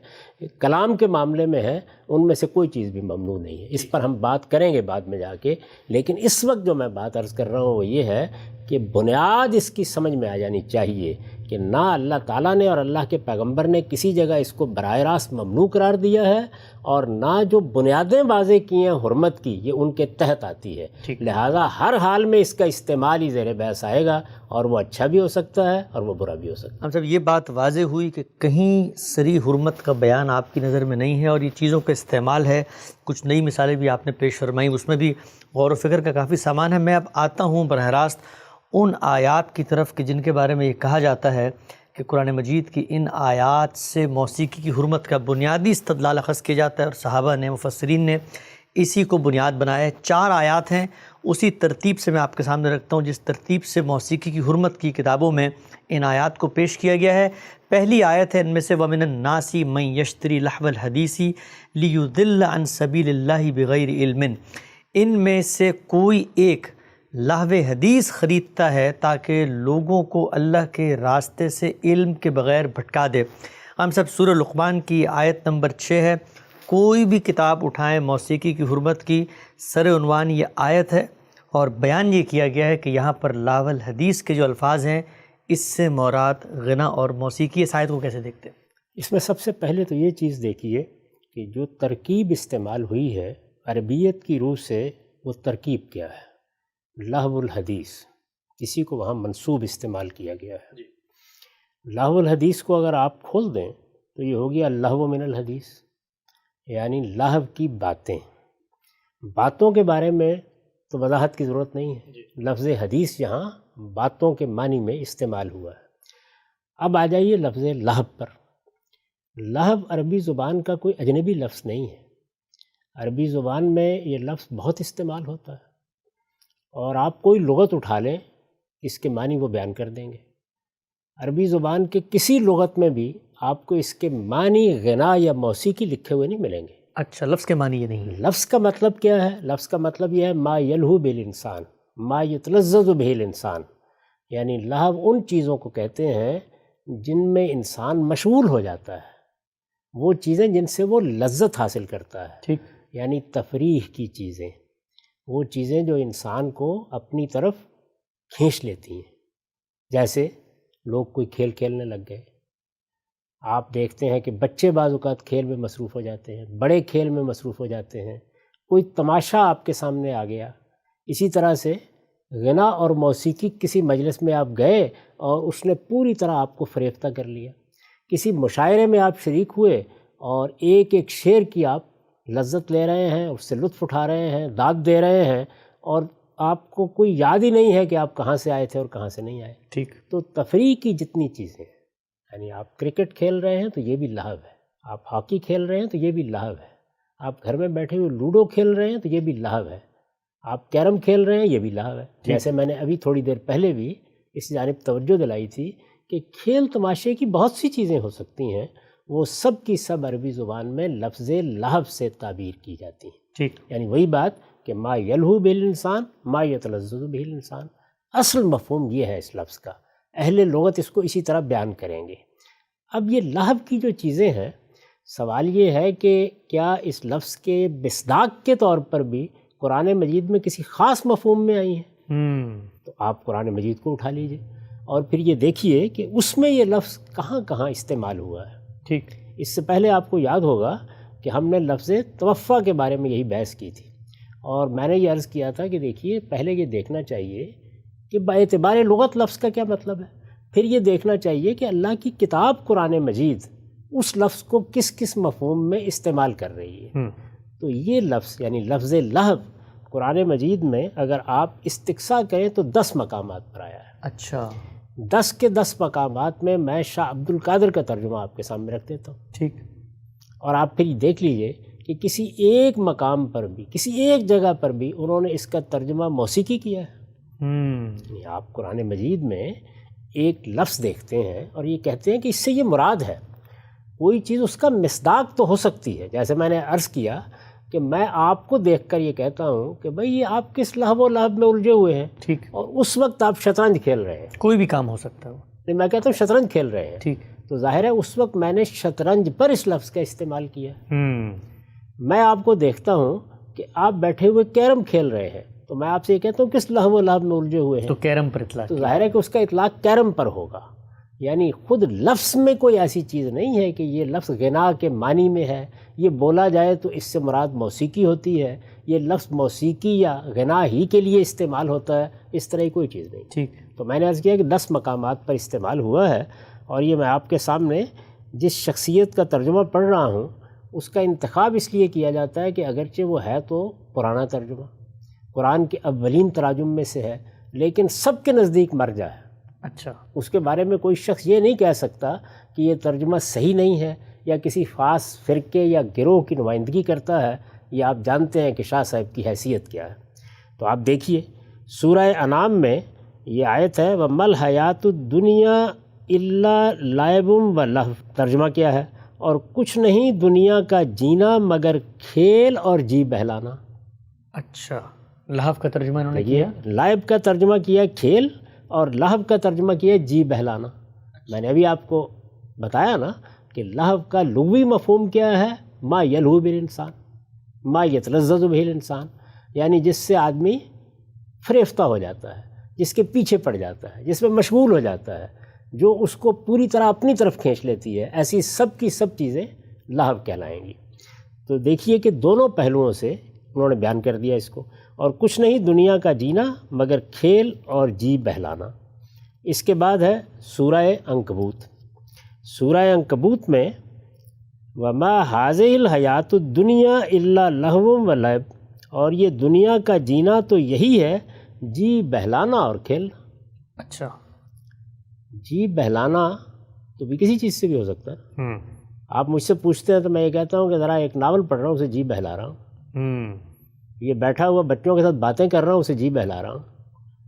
کلام کے معاملے میں ہے، ان میں سے کوئی چیز بھی ممنوع نہیں ہے۔ اس پر ہم بات کریں گے بعد میں جا کے، لیکن اس وقت جو میں بات عرض کر رہا ہوں وہ یہ ہے کہ بنیاد اس کی سمجھ میں آ جانی چاہیے کہ نہ اللہ تعالیٰ نے اور اللہ کے پیغمبر نے کسی جگہ اس کو براہ راست ممنوع قرار دیا ہے، اور نہ جو بنیادیں واضح کی ہیں حرمت کی یہ ان کے تحت آتی ہے، لہٰذا ہر حال میں اس کا استعمال ہی زیر بحث آئے گا، اور وہ اچھا بھی ہو سکتا ہے اور وہ برا بھی ہو سکتا ہے۔ ہم صاحب یہ بات واضح ہوئی کہ کہیں صریح حرمت کا بیان آپ کی نظر میں نہیں ہے، اور یہ چیزوں کا استعمال ہے۔ کچھ نئی مثالیں بھی آپ نے پیش فرمائیں، اس میں بھی غور و فکر کا کافی سامان ہے۔ میں اب آتا ہوں براہ راست ان آیات کی طرف کہ جن کے بارے میں یہ کہا جاتا ہے کہ قرآن مجید کی ان آیات سے موسیقی کی حرمت کا بنیادی استدلال اخذ کیا جاتا ہے، اور صحابہ نے، مفسرین نے اسی کو بنیاد بنایا ہے۔ 4 آیات ہیں، اسی ترتیب سے میں آپ کے سامنے رکھتا ہوں جس ترتیب سے موسیقی کی حرمت کی کتابوں میں ان آیات کو پیش کیا گیا ہے۔ پہلی آیت ہے ان میں سے وَمِنَ النَّاسِ مَن يَشْتَرِي لَهْوَ الْحَدِيثِ لِيُضِلَّ عَن سَبِيلِ اللَّهِ بِغَيْرِ عِلْمٍ، ان میں سے کوئی ایک لہو حدیث خریدتا ہے تاکہ لوگوں کو اللہ کے راستے سے علم کے بغیر بھٹکا دے۔ ہم سب سورہ لقمان کی آیت نمبر 6 ہے۔ کوئی بھی کتاب اٹھائیں موسیقی کی حرمت کی، سر عنوان یہ آیت ہے، اور بیان یہ کیا گیا ہے کہ یہاں پر لہو الحدیث کے جو الفاظ ہیں اس سے مراد غنا اور موسیقی۔ اس آیت کو کیسے دیکھتے ہیں؟ اس میں سب سے پہلے تو یہ چیز دیکھیے کہ جو ترکیب استعمال ہوئی ہے عربیت کی روح سے، وہ ترکیب کیا ہے؟ لہو الحدیث، کسی کو وہاں منسوب استعمال کیا گیا ہے۔ لہو الحدیث کو اگر آپ کھول دیں تو یہ ہو گیا لہو من الحدیث، یعنی لہو کی باتیں۔ باتوں کے بارے میں تو وضاحت کی ضرورت نہیں ہے، لفظ حدیث یہاں باتوں کے معنی میں استعمال ہوا ہے۔ اب آ جائیے لفظ لہو پر۔ لہو عربی زبان کا کوئی اجنبی لفظ نہیں ہے، عربی زبان میں یہ لفظ بہت استعمال ہوتا ہے، اور آپ کوئی لغت اٹھا لیں اس کے معنی وہ بیان کر دیں گے۔ عربی زبان کے کسی لغت میں بھی آپ کو اس کے معنی غنا یا موسیقی لکھے ہوئے نہیں ملیں گے۔ اچھا، لفظ کے معنی یہ نہیں ہے۔ لفظ کا مطلب کیا ہے؟ لفظ کا مطلب یہ ہے ما یلہو بالانسان، ما یتلذذ بہ الانسان، یعنی لہو ان چیزوں کو کہتے ہیں جن میں انسان مشغول ہو جاتا ہے، وہ چیزیں جن سے وہ لذت حاصل کرتا ہے، ٹھیک، یعنی تفریح کی چیزیں، وہ چیزیں جو انسان کو اپنی طرف کھینچ لیتی ہیں۔ جیسے لوگ کوئی کھیل کھیلنے لگ گئے، آپ دیکھتے ہیں کہ بچے بعض اوقات کھیل میں مصروف ہو جاتے ہیں، بڑے کھیل میں مصروف ہو جاتے ہیں، کوئی تماشا آپ کے سامنے آ گیا۔ اسی طرح سے غنا اور موسیقی، کسی مجلس میں آپ گئے اور اس نے پوری طرح آپ کو فریفتہ کر لیا، کسی مشاعرے میں آپ شریک ہوئے اور ایک ایک شعر کی آپ لذت لے رہے ہیں، اس سے لطف اٹھا رہے ہیں، داد دے رہے ہیں، اور آپ کو کوئی یاد ہی نہیں ہے کہ آپ کہاں سے آئے تھے اور کہاں سے نہیں آئے۔ ٹھیک، تو تفریح کی جتنی چیزیں، یعنی آپ کرکٹ کھیل رہے ہیں تو یہ بھی لہو ہے، آپ ہاکی کھیل رہے ہیں تو یہ بھی لہو ہے، آپ گھر میں بیٹھے ہوئے لوڈو کھیل رہے ہیں تو یہ بھی لہو ہے، آپ کیرم کھیل رہے ہیں یہ بھی لہو ہے۔ جیسے میں نے ابھی تھوڑی دیر پہلے بھی اس جانب توجہ دلائی تھی کہ کھیل تماشے کی بہت سی چیزیں ہو سکتی ہیں، وہ سب کی سب عربی زبان میں لفظ لہو سے تعبیر کی جاتی ہیں۔ ٹھیک، یعنی وہی بات کہ ما یلہو بالانسان ما یتلذذ بہ الانسان، اصل مفہوم یہ ہے اس لفظ کا، اہل لغت اس کو اسی طرح بیان کریں گے۔ اب یہ لہو کی جو چیزیں ہیں، سوال یہ ہے کہ کیا اس لفظ کے مصداق کے طور پر بھی قرآن مجید میں کسی خاص مفہوم میں آئی ہیں؟ تو آپ قرآن مجید کو اٹھا لیجئے اور پھر یہ دیکھیے کہ اس میں یہ لفظ کہاں کہاں استعمال ہوا ہے۔ ٹھیک، اس سے پہلے آپ کو یاد ہوگا کہ ہم نے لفظ توفیٰ کے بارے میں یہی بحث کی تھی، اور میں نے یہ عرض کیا تھا کہ دیکھیے پہلے یہ دیکھنا چاہیے کہ باعتبار لغت لفظ کا کیا مطلب ہے، پھر یہ دیکھنا چاہیے کہ اللہ کی کتاب قرآن مجید اس لفظ کو کس کس مفہوم میں استعمال کر رہی ہے۔ تو یہ لفظ یعنی لفظ لہو قرآن مجید میں اگر آپ استقصاء کریں تو 10 مقامات پر آیا ہے۔ اچھا، 10 کے 10 مقامات میں میں شاہ عبد القادر کا ترجمہ آپ کے سامنے رکھ دیتا ہوں، ٹھیک، اور آپ پھر دیکھ لیجئے کہ کسی ایک مقام پر بھی، کسی ایک جگہ پر بھی انہوں نے اس کا ترجمہ موسیقی کیا ہے۔ یعنی آپ قرآن مجید میں ایک لفظ دیکھتے ہیں اور یہ کہتے ہیں کہ اس سے یہ مراد ہے، کوئی چیز اس کا مصداق تو ہو سکتی ہے، جیسے میں نے عرض کیا کہ میں آپ کو دیکھ کر یہ کہتا ہوں کہ بھئی یہ آپ کس لہو و لعب میں الجھے ہوئے ہیں، ٹھیک، اور اس وقت آپ شطرنج کھیل رہے ہیں. کوئی بھی کام ہو سکتا ہے وہ. نہیں، میں کہتا ہوں شطرنج کھیل رہے ہیں. ٹھیک. تو ظاہر ہے اس وقت میں نے شطرنج پر اس لفظ کا استعمال کیا. ہوں. میں آپ کو دیکھتا ہوں کہ آپ بیٹھے ہوئے کیرم کھیل رہے ہیں، تو میں آپ سے یہ کہتا ہوں کس لہو و لعب میں الجھے ہوئے ہیں، تو کیرم پر اطلاق. تو ظاہر ہے کہ اس کا اطلاق کیرم پر ہوگا. یعنی خود لفظ میں کوئی ایسی چیز نہیں ہے کہ یہ لفظ غنا کے معنی میں ہے، یہ بولا جائے تو اس سے مراد موسیقی ہوتی ہے، یہ لفظ موسیقی یا غنا ہی کے لیے استعمال ہوتا ہے، اس طرح کی کوئی چیز نہیں. ٹھیک. تو میں نے عرض کیا کہ 10 مقامات پر استعمال ہوا ہے، اور یہ میں آپ کے سامنے جس شخصیت کا ترجمہ پڑھ رہا ہوں اس کا انتخاب اس لیے کیا جاتا ہے کہ اگرچہ وہ ہے تو پرانا ترجمہ، قرآن کے اولین تراجم میں سے ہے، لیکن سب کے نزدیک مرجع ہے. اچھا. اس کے بارے میں کوئی شخص یہ نہیں کہہ سکتا کہ یہ ترجمہ صحیح نہیں ہے یا کسی خاص فرقے یا گروہ کی نمائندگی کرتا ہے. یہ آپ جانتے ہیں کہ شاہ صاحب کی حیثیت کیا ہے. تو آپ دیکھیے سورہ انعام میں یہ آیت ہے وَمَا الْحَيَاةُ الدُّنْيَا إِلَّا لَعِبٌ وَلَهْوٌ. ترجمہ کیا ہے؟ اور کچھ نہیں دنیا کا جینا مگر کھیل اور جی بہلانا. اچھا، لہو کا ترجمہ انہوں نے کیا. لائب کا ترجمہ کیا کھیل، اور لہو کا ترجمہ کیا جی بہلانا. میں نے ابھی آپ کو بتایا نا کہ لہو کا لغوی مفہوم کیا ہے؟ ما یلہو بالانسان، ما یتلذذ بہ الانسان، یعنی جس سے آدمی فریفتہ ہو جاتا ہے، جس کے پیچھے پڑ جاتا ہے، جس میں مشغول ہو جاتا ہے، جو اس کو پوری طرح اپنی طرف کھینچ لیتی ہے. ایسی سب کی سب چیزیں لہو کہلائیں گی. تو دیکھیے کہ دونوں پہلوؤں سے انہوں نے بیان کر دیا اس کو. اور کچھ نہیں دنیا کا جینا مگر کھیل اور جی بہلانا. اس کے بعد ہے سورہ عنکبوت. سورہ عنکبوت میں وَمَا هَٰذِهِ الْحَيَاةُ الدُّنْيَا إِلَّا لَهْوٌ وَلَعِبٌ، اور یہ دنیا کا جینا تو یہی ہے جی بہلانا اور کھیل. اچھا. جی بہلانا تو بھی کسی چیز سے بھی ہو سکتا ہے. آپ مجھ سے پوچھتے ہیں تو میں یہ کہتا ہوں کہ ذرا ایک ناول پڑھ رہا ہوں اسے جی بہلا رہا ہوں. یہ بیٹھا ہوا بچوں کے ساتھ باتیں کر رہا ہوں اسے جی بہلا رہا ہوں.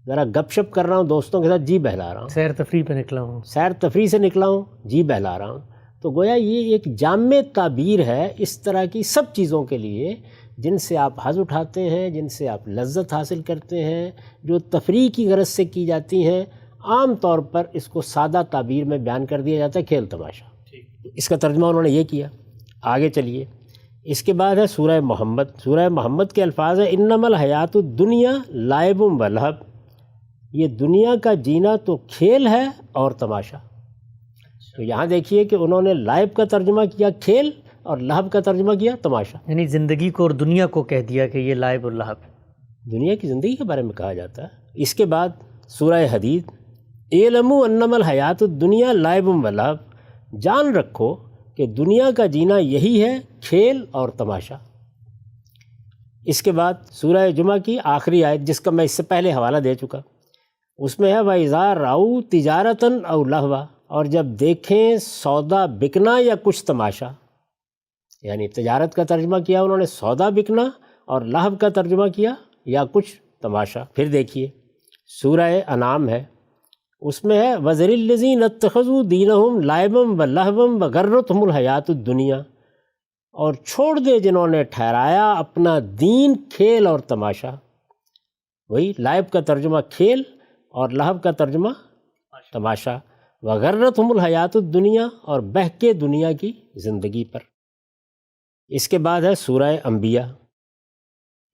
ذرا گپ شپ کر رہا ہوں دوستوں کے ساتھ جی بہلا رہا ہوں. سیر تفریح پہ نکلا ہوں، سیر تفریح سے نکلا ہوں جی بہلا رہا ہوں. تو گویا یہ ایک جامع تعبیر ہے اس طرح کی سب چیزوں کے لیے جن سے آپ حظ اٹھاتے ہیں، جن سے آپ لذت حاصل کرتے ہیں، جو تفریح کی غرض سے کی جاتی ہیں. عام طور پر اس کو سادہ تعبیر میں بیان کر دیا جاتا ہے کھیل تماشا. اس کا ترجمہ انہوں نے یہ کیا. آگے چلیے. اس کے بعد ہے سورہ محمد. سورہ محمد کے الفاظ ہیں انما الحیات الدنیا لعب ولہو، یہ دنیا کا جینا تو کھیل ہے اور تماشا. تو یہاں دیکھیے کہ انہوں نے لعب کا ترجمہ کیا کھیل اور لہو کا ترجمہ کیا تماشا. یعنی زندگی کو اور دنیا کو کہہ دیا کہ یہ لعب اور لہو. دنیا کی زندگی کے بارے میں کہا جاتا ہے. اس کے بعد سورہ حدید اعلموا انما الحیات الدنیا لعب ولہو، جان رکھو کہ دنیا کا جینا یہی ہے کھیل اور تماشا. اس کے بعد سورہ جمعہ کی آخری آیت جس کا میں اس سے پہلے حوالہ دے چکا، اس میں ہے وَإِذَا رَأَوْا تِجَارَةً أَوْ لَهْوًا، اور جب دیکھیں سودا بکنا یا کچھ تماشا. یعنی تجارت کا ترجمہ کیا انہوں نے سودا بکنا، اور لہو کا ترجمہ کیا یا کچھ تماشا. پھر دیکھیے سورہ انعام ہے، اس میں ہے وَذَرِ الَّذِينَ اتَّخَذُوا دِينَهُمْ لَعِبًا وَلَهْوًا وَغَرَّتْهُمُ الْحَيَاةُ الدُّنْيَا، اور چھوڑ دے جنہوں نے ٹھہرایا اپنا دین کھیل اور تماشا. وہی لعب کا ترجمہ کھیل اور لہو کا ترجمہ تماشا. وَغَرَّتْهُمُ الْحَيَاةُ الدُّنْيَا، اور بہکے دنیا کی زندگی پر. اس کے بعد ہے سورہ انبیاء.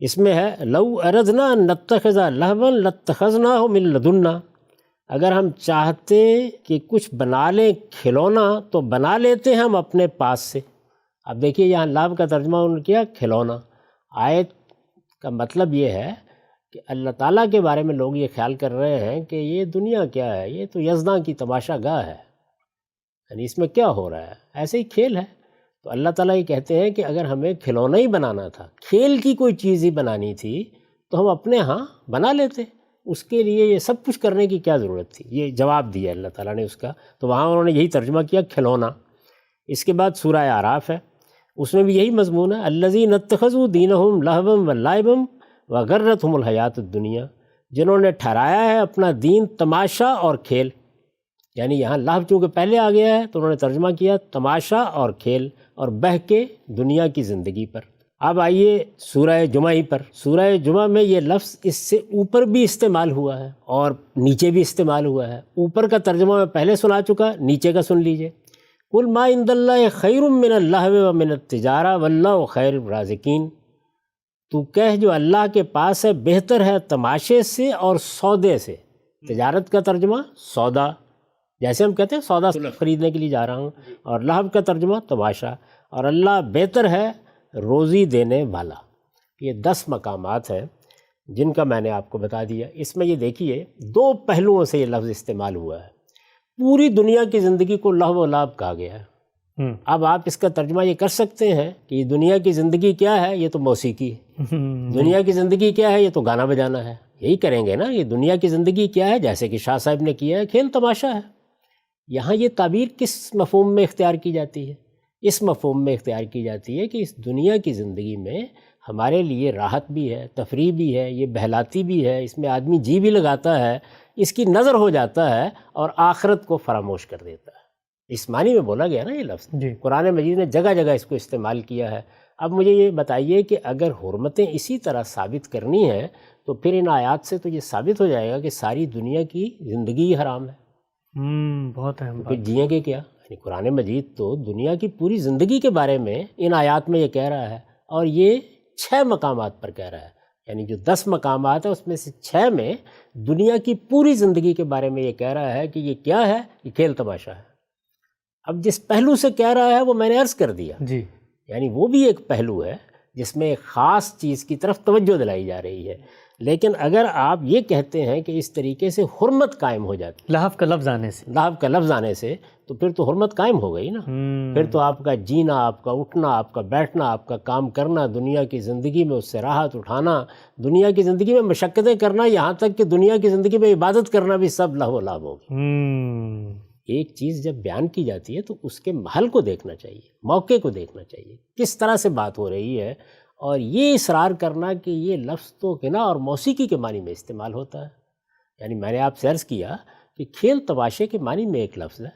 اس میں ہے لَوْ أَرَدْنَا أَن نَّتَّخِذَ لَهْوًا لَّاتَّخَذْنَاهُ مِن لَّدُنَّا، اگر ہم چاہتے کہ کچھ بنا لیں کھلونا تو بنا لیتے ہم اپنے پاس سے. اب دیکھیے یہاں لعب کا ترجمہ انہوں نے کیا کھلونا. آیت کا مطلب یہ ہے کہ اللہ تعالیٰ کے بارے میں لوگ یہ خیال کر رہے ہیں کہ یہ دنیا کیا ہے، یہ تو یزداں کی تماشا گاہ ہے، یعنی اس میں کیا ہو رہا ہے، ایسے ہی کھیل ہے. تو اللہ تعالیٰ یہ کہتے ہیں کہ اگر ہمیں کھلونا ہی بنانا تھا، کھیل کی کوئی چیز ہی بنانی تھی تو ہم اپنے ہاں بنا لیتے. اس کے لیے یہ سب کچھ کرنے کی کیا ضرورت تھی؟ یہ جواب دیا اللہ تعالیٰ نے اس کا. تو وہاں انہوں نے یہی ترجمہ کیا کھلونا. اس کے بعد سورہ اعراف ہے، اس میں بھی یہی مضمون ہے الذین اتخذوا دینہم لہوا ولعبا وغرتہم الحیاۃ الدنیا، جنہوں نے ٹھہرایا ہے اپنا دین تماشا اور کھیل. یعنی یہاں لہو چونکہ پہلے آ گیا ہے تو انہوں نے ترجمہ کیا تماشا اور کھیل اور بہکے دنیا کی زندگی پر. اب آئیے سورہ جمعہ ہی پر. سورہ جمعہ میں یہ لفظ اس سے اوپر بھی استعمال ہوا ہے اور نیچے بھی استعمال ہوا ہے. اوپر کا ترجمہ میں پہلے سنا چکا, نیچے کا سن لیجئے. قل ما عند اللہ خیر من اللہو و من التجارہ واللہ خیر الرازقین. تو کہہ جو اللہ کے پاس ہے بہتر ہے تماشے سے اور سودے سے. تجارت کا ترجمہ سودا, جیسے ہم کہتے ہیں سودا خریدنے کے لیے جا رہا ہوں, اور لہو کا ترجمہ تماشا. اور اللہ بہتر ہے روزی دینے والا. یہ 10 مقامات ہیں جن کا میں نے آپ کو بتا دیا. اس میں یہ دیکھیے 2 پہلوؤں سے یہ لفظ استعمال ہوا ہے. پوری دنیا کی زندگی کو لہو و لعب کہا گیا ہے. اب آپ اس کا ترجمہ یہ کر سکتے ہیں کہ یہ دنیا کی زندگی کیا ہے, یہ تو موسیقی ہے. دنیا کی زندگی کیا ہے, یہ تو گانا بجانا ہے. یہی کریں گے نا. یہ دنیا کی زندگی کیا ہے, جیسے کہ شاہ صاحب نے کیا ہے, کھیل تماشا ہے. یہاں یہ تعبیر کس مفہوم میں اختیار کی جاتی ہے؟ اس مفہوم میں اختیار کی جاتی ہے کہ اس دنیا کی زندگی میں ہمارے لیے راحت بھی ہے, تفریح بھی ہے, یہ بہلاتی بھی ہے, اس میں آدمی جی بھی لگاتا ہے, اس کی نظر ہو جاتا ہے اور آخرت کو فراموش کر دیتا ہے. اس معنی میں بولا گیا نا یہ لفظ. قرآن مجید نے جگہ جگہ اس کو استعمال کیا ہے. اب مجھے یہ بتائیے کہ اگر حرمتیں اسی طرح ثابت کرنی ہیں تو پھر ان آیات سے تو یہ ثابت ہو جائے گا کہ ساری دنیا کی زندگی ہی حرام ہے. بہت اہم پھر جئیں گے کیا؟ یعنی قرآن مجید تو دنیا کی پوری زندگی کے بارے میں ان آیات میں یہ کہہ رہا ہے, اور یہ 6 مقامات پر کہہ رہا ہے. یعنی جو 10 مقامات ہیں اس میں سے 6 میں دنیا کی پوری زندگی کے بارے میں یہ کہہ رہا ہے کہ یہ کیا ہے, یہ کھیل تماشا ہے. اب جس پہلو سے کہہ رہا ہے وہ میں نے عرض کر دیا. یعنی وہ بھی ایک پہلو ہے جس میں ایک خاص چیز کی طرف توجہ دلائی جا رہی ہے. لیکن اگر آپ یہ کہتے ہیں کہ اس طریقے سے حرمت قائم ہو جاتی, لہو کا لفظ آنے سے, تو پھر تو حرمت قائم ہو گئی نا. پھر تو آپ کا جینا, آپ کا اٹھنا, آپ کا بیٹھنا, آپ کا کام کرنا, دنیا کی زندگی میں اس سے راحت اٹھانا, دنیا کی زندگی میں مشقتیں کرنا, یہاں تک کہ دنیا کی زندگی میں عبادت کرنا بھی سب لہو و لعب ہوگی. ایک چیز جب بیان کی جاتی ہے تو اس کے محل کو دیکھنا چاہیے, موقع کو دیکھنا چاہیے, کس طرح سے بات ہو رہی ہے. اور یہ اصرار کرنا کہ یہ لفظ تو غنا اور موسیقی کے معنی میں استعمال ہوتا ہے. یعنی میں نے آپ سے عرض کیا کہ کھیل تماشے کے معنی میں ایک لفظ ہے.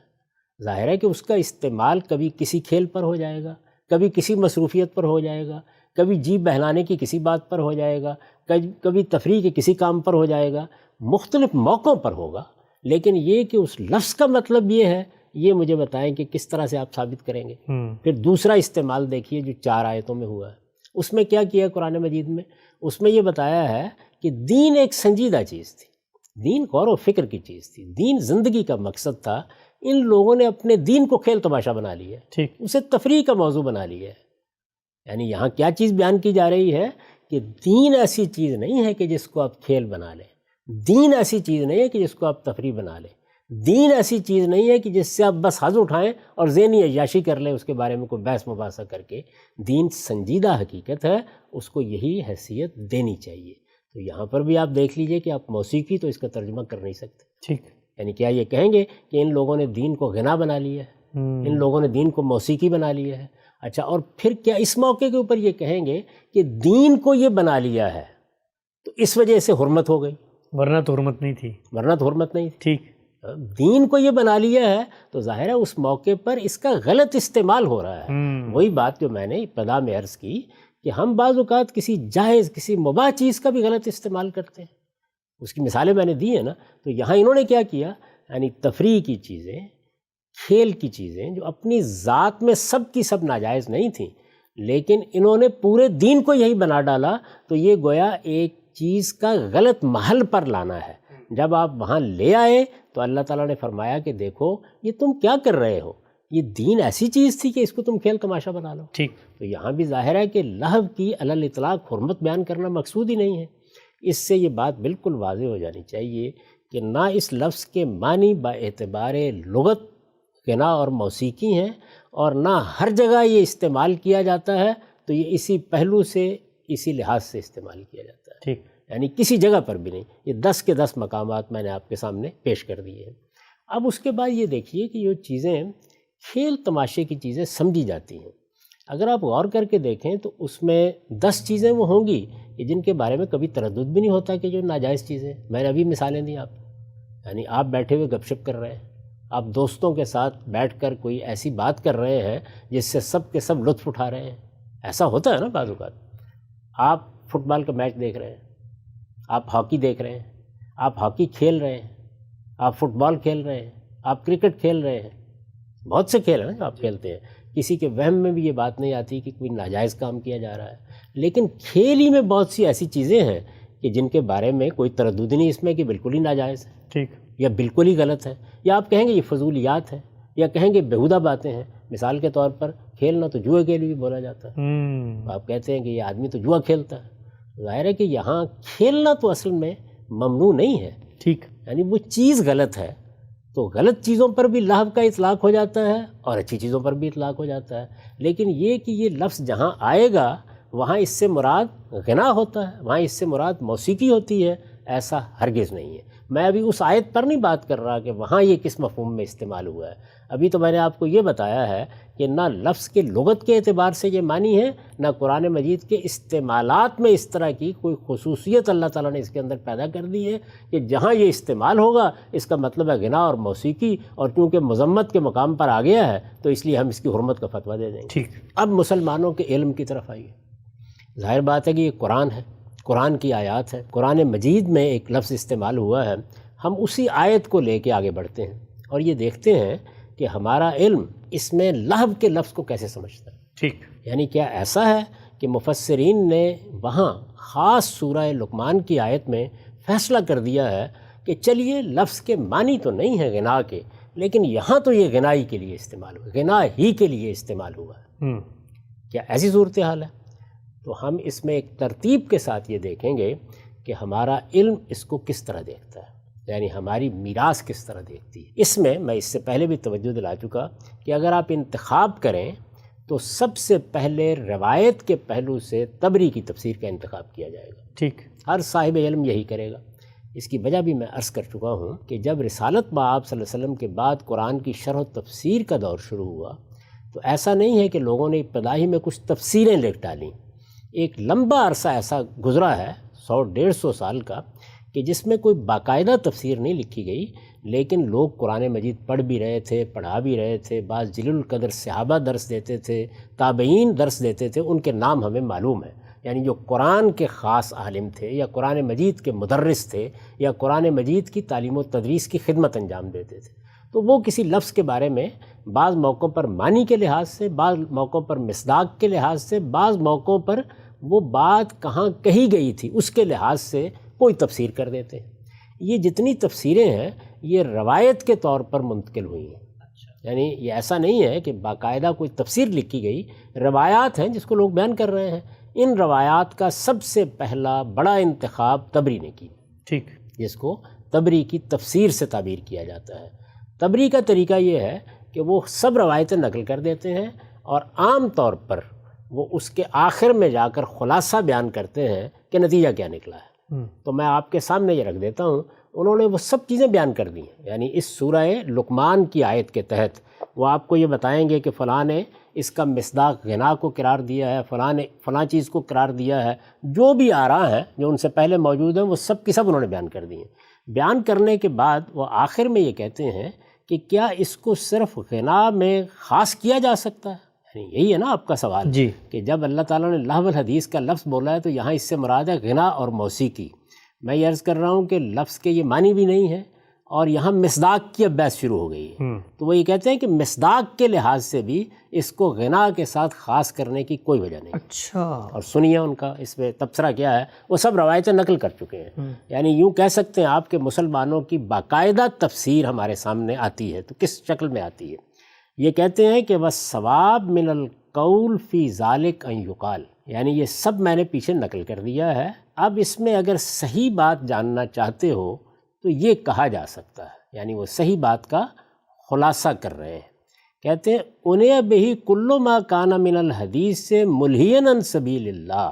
ظاہر ہے کہ اس کا استعمال کبھی کسی کھیل پر ہو جائے گا, کبھی کسی مصروفیت پر ہو جائے گا, کبھی جی بہلانے کی کسی بات پر ہو جائے گا, کبھی تفریح کے کسی کام پر ہو جائے گا, مختلف موقعوں پر ہوگا. لیکن یہ کہ اس لفظ کا مطلب یہ ہے, یہ مجھے بتائیں کہ کس طرح سے آپ ثابت کریں گے. پھر دوسرا استعمال دیکھیے جو 4 آیتوں میں ہوا ہے. اس میں کیا کیا قرآن مجید میں؟ اس میں یہ بتایا ہے کہ دین ایک سنجیدہ چیز تھی, دین غور و فکر کی چیز تھی, دین زندگی کا مقصد تھا. ان لوگوں نے اپنے دین کو کھیل تماشا بنا لیا ہے, اسے تفریح کا موضوع بنا لیا ہے. یعنی یہاں کیا چیز بیان کی جا رہی ہے کہ دین ایسی چیز نہیں ہے کہ جس کو آپ کھیل بنا لیں, دین ایسی چیز نہیں ہے کہ جس کو آپ تفریح بنا لیں, دین ایسی چیز نہیں ہے کہ جس سے آپ بس حظ اٹھائیں اور ذہنی عیاشی کر لیں اس کے بارے میں کوئی بحث مباحثہ کر کے. دین سنجیدہ حقیقت ہے, اس کو یہی حیثیت دینی چاہیے. تو یہاں پر بھی آپ دیکھ لیجئے کہ آپ موسیقی تو اس کا ترجمہ کر نہیں سکتے. یعنی کیا یہ کہیں گے کہ ان لوگوں نے دین کو غنا بنا لیا ہے, ان لوگوں نے دین کو موسیقی بنا لیا ہے. اچھا, اور پھر کیا اس موقع کے اوپر یہ کہیں گے کہ دین کو یہ بنا لیا ہے تو اس وجہ سے حرمت ہو گئی, ورنہ تو حرمت نہیں تھی. ٹھیک, دین کو یہ بنا لیا ہے تو ظاہر ہے اس موقع پر اس کا غلط استعمال ہو رہا ہے. وہی بات جو میں نے ابتدا میں عرض کی کہ ہم بعض اوقات کسی جائز, کسی مباح چیز کا بھی غلط استعمال کرتے ہیں. اس کی مثالیں میں نے دی ہیں نا. تو یہاں انہوں نے کیا کیا, یعنی تفریح کی چیزیں, کھیل کی چیزیں جو اپنی ذات میں سب کی سب ناجائز نہیں تھیں, لیکن انہوں نے پورے دین کو یہی بنا ڈالا. تو یہ گویا ایک چیز کا غلط محل پر لانا ہے. جب آپ وہاں لے آئے تو اللہ تعالیٰ نے فرمایا کہ دیکھو یہ تم کیا کر رہے ہو, یہ دین ایسی چیز تھی کہ اس کو تم کھیل تماشا بنا لو. تو یہاں بھی ظاہر ہے کہ لہو کی علی الاطلاق حرمت بیان کرنا مقصود ہی نہیں ہے. اس سے یہ بات بالکل واضح ہو جانی چاہیے کہ نہ اس لفظ کے معنی با اعتبار لغت غنا اور موسیقی ہیں, اور نہ ہر جگہ یہ استعمال کیا جاتا ہے. تو یہ اسی پہلو سے, اسی لحاظ سے استعمال کیا جاتا ہے. یعنی کسی جگہ پر بھی نہیں. یہ 10 کے 10 مقامات میں نے آپ کے سامنے پیش کر دیے ہیں. اب اس کے بعد یہ دیکھیے کہ یہ چیزیں کھیل تماشے کی چیزیں سمجھی جاتی ہیں. اگر آپ غور کر کے دیکھیں تو اس میں 10 چیزیں وہ ہوں گی جن کے بارے میں کبھی تردد بھی نہیں ہوتا کہ جو ناجائز چیزیں. میں نے ابھی مثالیں دی آپ, یعنی آپ بیٹھے ہوئے گپ شپ کر رہے ہیں, آپ دوستوں کے ساتھ بیٹھ کر کوئی ایسی بات کر رہے ہیں جس سے سب کے سب لطف اٹھا رہے ہیں, ایسا ہوتا ہے نا بعض اوقات، آپ فٹ بال کا میچ دیکھ رہے ہیں، آپ ہاکی دیکھ رہے ہیں، آپ ہاکی کھیل رہے ہیں، آپ فٹ بال کھیل رہے ہیں، آپ کرکٹ کھیل رہے ہیں، بہت سے کھیل ہیں نا جو آپ کھیلتے ہیں، کسی کے وہم میں بھی یہ بات نہیں آتی کہ کوئی ناجائز کام کیا جا رہا ہے، لیکن کھیل ہی میں بہت سی ایسی چیزیں ہیں کہ جن کے بارے میں کوئی تردد نہیں اس میں کہ بالکل ہی ناجائز ہے، ٹھیک، یا بالکل ہی غلط ہے، یا آپ کہیں گے یہ فضولیات ہے، یا کہیں گے بیہودہ باتیں ہیں۔ مثال کے طور پر کھیلنا تو جوئے کے لیے بھی بولا جاتا ہے، آپ کہتے ہیں کہ یہ آدمی تو جوا کھیلتا ہے، ظاہر ہے کہ یہاں کھیلنا تو اصل میں ممنوع نہیں ہے، ٹھیک، یعنی وہ چیز غلط ہے، تو غلط چیزوں پر بھی لہو کا اطلاق ہو جاتا ہے اور اچھی چیزوں پر بھی اطلاق ہو جاتا ہے، لیکن یہ کہ یہ لفظ جہاں آئے گا وہاں اس سے مراد غنا ہوتا ہے، وہاں اس سے مراد موسیقی ہوتی ہے، ایسا ہرگز نہیں ہے۔ میں ابھی اس آیت پر نہیں بات کر رہا کہ وہاں یہ کس مفہوم میں استعمال ہوا ہے، ابھی تو میں نے آپ کو یہ بتایا ہے کہ نہ لفظ کے لغت کے اعتبار سے یہ معنی ہے، نہ قرآن مجید کے استعمالات میں اس طرح کی کوئی خصوصیت اللہ تعالیٰ نے اس کے اندر پیدا کر دی ہے کہ جہاں یہ استعمال ہوگا اس کا مطلب ہے غنا اور موسیقی، اور چونکہ مذمت کے مقام پر آ گیا ہے تو اس لیے ہم اس کی حرمت کا فتویٰ دے دیں گے۔ ٹھیک، اب مسلمانوں کے علم کی طرف آئیے۔ ظاہر بات ہے کہ یہ قرآن ہے، قرآن کی آیات ہے، قرآن مجید میں ایک لفظ استعمال ہوا ہے، ہم اسی آیت کو لے کے آگے بڑھتے ہیں اور یہ دیکھتے ہیں کہ ہمارا علم اس میں لہو کے لفظ کو کیسے سمجھتا ہے۔ ٹھیک، یعنی کیا ایسا ہے کہ مفسرین نے وہاں خاص سورہ لقمان کی آیت میں فیصلہ کر دیا ہے کہ چلیے لفظ کے معنی تو نہیں ہے غنا کے، لیکن یہاں تو یہ غنائی کے لیے استعمال ہوا، غنا ہی کے لیے استعمال ہوا ہے۔ کیا ایسی صورتحال ہے؟ تو ہم اس میں ایک ترتیب کے ساتھ یہ دیکھیں گے کہ ہمارا علم اس کو کس طرح دیکھتا ہے، یعنی ہماری میراث کس طرح دیکھتی ہے۔ اس میں اس سے پہلے بھی توجہ دلا چکا کہ اگر آپ انتخاب کریں تو سب سے پہلے روایت کے پہلو سے طبری کی تفسیر کا انتخاب کیا جائے گا۔ ٹھیک، ہر صاحب علم یہی کرے گا۔ اس کی وجہ بھی میں عرض کر چکا ہوں کہ جب رسالت بآب صلی اللہ علیہ وسلم کے بعد قرآن کی شرح و تفسیر کا دور شروع ہوا تو ایسا نہیں ہے کہ لوگوں نے ابتدائی میں کچھ تفسیریں لکھ ڈالیں، ایک لمبا عرصہ ایسا گزرا ہے 100-150 سال کا کہ جس میں کوئی باقاعدہ تفسیر نہیں لکھی گئی، لیکن لوگ قرآن مجید پڑھ بھی رہے تھے، پڑھا بھی رہے تھے، بعض جلیل القدر صحابہ درس دیتے تھے، تابعین درس دیتے تھے، ان کے نام ہمیں معلوم ہے، یعنی جو قرآن کے خاص عالم تھے یا قرآن مجید کے مدرس تھے یا قرآن مجید کی تعلیم و تدریس کی خدمت انجام دیتے تھے، تو وہ کسی لفظ کے بارے میں بعض موقعوں پر معنی کے لحاظ سے، بعض موقعوں پر مصداق کے لحاظ سے، بعض موقعوں پر وہ بات کہاں کہی گئی تھی اس کے لحاظ سے کوئی تفسیر کر دیتے ہیں۔ یہ جتنی تفسیریں ہیں یہ روایت کے طور پر منتقل ہوئی ہیں، یعنی یہ ایسا نہیں ہے کہ باقاعدہ کوئی تفسیر لکھی گئی، روایات ہیں جس کو لوگ بیان کر رہے ہیں۔ ان روایات کا سب سے پہلا بڑا انتخاب طبری نے کی، ٹھیک، جس کو طبری کی تفسیر سے تعبیر کیا جاتا ہے۔ طبری کا طریقہ یہ ہے کہ وہ سب روایتیں نقل کر دیتے ہیں اور عام طور پر وہ اس کے آخر میں جا کر خلاصہ بیان کرتے ہیں کہ نتیجہ کیا نکلا ہے۔ تو میں آپ کے سامنے یہ رکھ دیتا ہوں، انہوں نے وہ سب چیزیں بیان کر دی ہیں، یعنی اس سورہ لقمان کی آیت کے تحت وہ آپ کو یہ بتائیں گے کہ فلاں نے اس کا مصداق غنا کو قرار دیا ہے، فلاں نے فلاں چیز کو قرار دیا ہے، جو بھی آراء ہیں جو ان سے پہلے موجود ہیں وہ سب کی سب انہوں نے بیان کر دی ہیں۔ بیان کرنے کے بعد وہ آخر میں یہ کہتے ہیں کہ کیا اس کو صرف غنا میں خاص کیا جا سکتا ہے؟ یعنی یہی ہے نا آپ کا سوال جی، کہ جب اللہ تعالیٰ نے لہو الحدیث کا لفظ بولا ہے تو یہاں اس سے مراد ہے غنا اور موسیقی۔ میں یہ عرض کر رہا ہوں کہ لفظ کے یہ معنی بھی نہیں ہے اور یہاں مصداق کی اب بحث شروع ہو گئی ہے، تو وہ یہ کہتے ہیں کہ مصداق کے لحاظ سے بھی اس کو غنا کے ساتھ خاص کرنے کی کوئی وجہ نہیں۔ اچھا، اور سنیے ان کا اس میں تبصرہ کیا ہے، وہ سب روایتیں نقل کر چکے ہیں، یعنی یوں کہہ سکتے ہیں آپ کہ مسلمانوں کی باقاعدہ تفسیر ہمارے سامنے آتی ہے، تو کس شکل میں آتی ہے؟ یہ کہتے ہیں کہ وَالثَّوَابُ مِنَ الْقَوْلِ فِي ذَلِكَ أَن يُقَالَ، یعنی یہ سب میں نے پیچھے نقل کر دیا ہے، اب اس میں اگر صحیح بات جاننا چاہتے ہو تو یہ کہا جا سکتا ہے، یعنی وہ صحیح بات کا خلاصہ کر رہے ہیں۔ کہتے ہیں اُنِیَ بِهِ كُلُّ مَا كَانَ مِنَ الْحَدِيثِ سے مُلْحِيًا عَن سَبِيلِ اللَّهِ،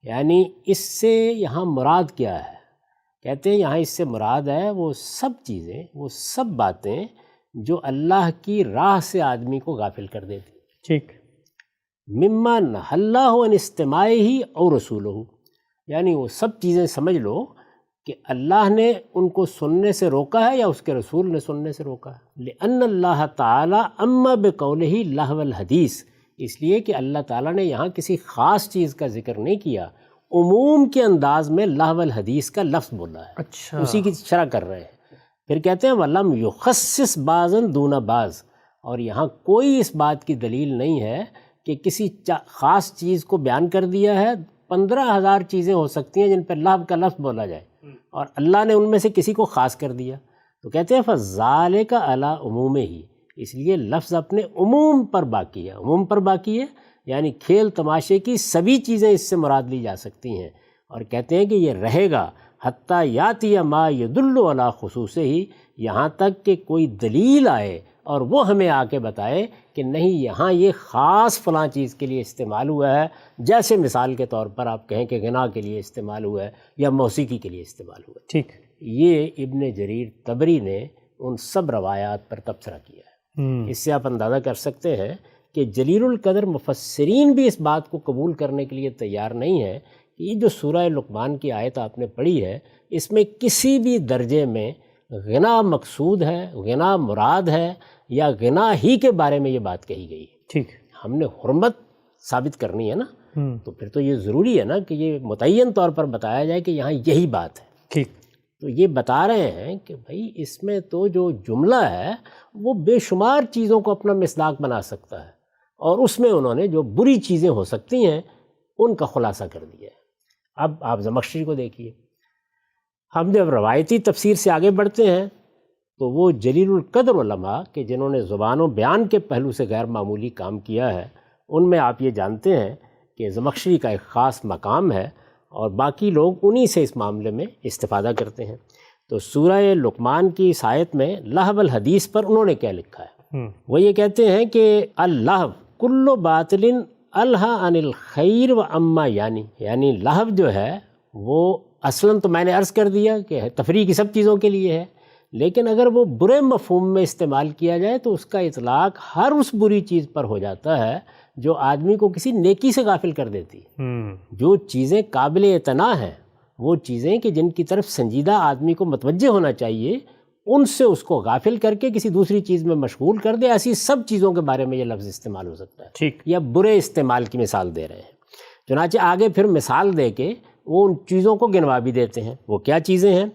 یعنی اس سے یہاں مراد کیا ہے؟ کہتے ہیں یہاں اس سے مراد ہے وہ سب چیزیں، وہ سب باتیں جو اللہ کی راہ سے آدمی کو غافل کر دیتی، ٹھیک، مما نہى اللہ عن استماعہ اور رسولہ، یعنی وہ سب چیزیں سمجھ لو کہ اللہ نے ان کو سننے سے روکا ہے یا اس کے رسول نے سننے سے روکا ہے۔ لأن اللہ تعالی اما بقولہ لہو الحدیث، اس لیے کہ اللہ تعالیٰ نے یہاں کسی خاص چیز کا ذکر نہیں کیا، عموم کے انداز میں لہو الحدیث کا لفظ بولا ہے، اچھا، اسی کی شرح کر رہے ہیں۔ پھر کہتے ہیں وَلَمْ يُخَصِّصْ بَعْضًا دُونَ بَعْضٍ، اور یہاں کوئی اس بات کی دلیل نہیں ہے کہ کسی خاص چیز کو بیان کر دیا ہے۔ 15,000 چیزیں ہو سکتی ہیں جن پہ لہو کا لفظ بولا جائے، اور اللہ نے ان میں سے کسی کو خاص کر دیا، تو کہتے ہیں فَذَالِكَ عَلَىٰ عُمُومِهِ، اس لیے لفظ اپنے عموم پر باقی ہے۔ عموم پر باقی ہے یعنی کھیل تماشے کی سبھی چیزیں اس سے مراد لی جا سکتی ہیں، اور کہتے ہیں کہ یہ رہے گا حتیٰ یاتی ما یدل علی خصوصہ ہی، یہاں تک کہ کوئی دلیل آئے اور وہ ہمیں آ کے بتائے کہ نہیں یہاں یہ خاص فلاں چیز کے لیے استعمال ہوا ہے، جیسے مثال کے طور پر آپ کہیں کہ غنا کے لیے استعمال ہوا ہے یا موسیقی کے لیے استعمال ہوا ہے۔ ٹھیک، یہ ابن جریر طبری نے ان سب روایات پر تبصرہ کیا ہے۔ اس سے آپ اندازہ کر سکتے ہیں کہ جلیل القدر مفسرین بھی اس بات کو قبول کرنے کے لیے تیار نہیں ہے کہ یہ جو سورہ لقمان کی آیت آپ نے پڑھی ہے، اس میں کسی بھی درجے میں غنا مقصود ہے، غنا مراد ہے، یا غنا ہی کے بارے میں یہ بات کہی گئی ہے۔ ٹھیک، ہم نے حرمت ثابت کرنی ہے نا، تو پھر تو یہ ضروری ہے نا کہ یہ متعین طور پر بتایا جائے کہ یہاں یہی بات ہے۔ ٹھیک، تو یہ بتا رہے ہیں کہ بھائی اس میں تو جو جملہ ہے وہ بے شمار چیزوں کو اپنا مصداق بنا سکتا ہے، اور اس میں انہوں نے جو بری چیزیں ہو سکتی ہیں ان کا خلاصہ کر دیا ہے۔ اب آپ زمخشری کو دیکھیے، ہم جب روایتی تفسیر سے آگے بڑھتے ہیں تو وہ جلیل القدر علماء کہ جنہوں نے زبان و بیان کے پہلو سے غیر معمولی کام کیا ہے، ان میں آپ یہ جانتے ہیں کہ زمخشری کا ایک خاص مقام ہے، اور باقی لوگ انہی سے اس معاملے میں استفادہ کرتے ہیں۔ تو سورہ لقمان کی اس آیت میں لہو الحدیث پر انہوں نے کیا لکھا ہے؟ وہ یہ کہتے ہیں کہ اللہو کل باطل الہا عن الخیر و اما، یعنی لہو جو ہے وہ اصلاً تو میں نے عرض کر دیا کہ تفریح کی سب چیزوں کے لیے ہے، لیکن اگر وہ برے مفہوم میں استعمال کیا جائے تو اس کا اطلاق ہر اس بری چیز پر ہو جاتا ہے جو آدمی کو کسی نیکی سے غافل کر دیتی ہے۔ جو چیزیں قابل اعتنا ہیں، وہ چیزیں کہ جن کی طرف سنجیدہ آدمی کو متوجہ ہونا چاہیے، ان سے اس کو غافل کر کے کسی دوسری چیز میں مشغول کر دے، ایسی سب چیزوں کے بارے میں یہ لفظ استعمال ہو سکتا ہے۔ ٹھیک، یا برے استعمال کی مثال دے رہے ہیں، چنانچہ آگے پھر مثال دے کے وہ ان چیزوں کو گنوا بھی دیتے ہیں۔ وہ کیا چیزیں ہیں؟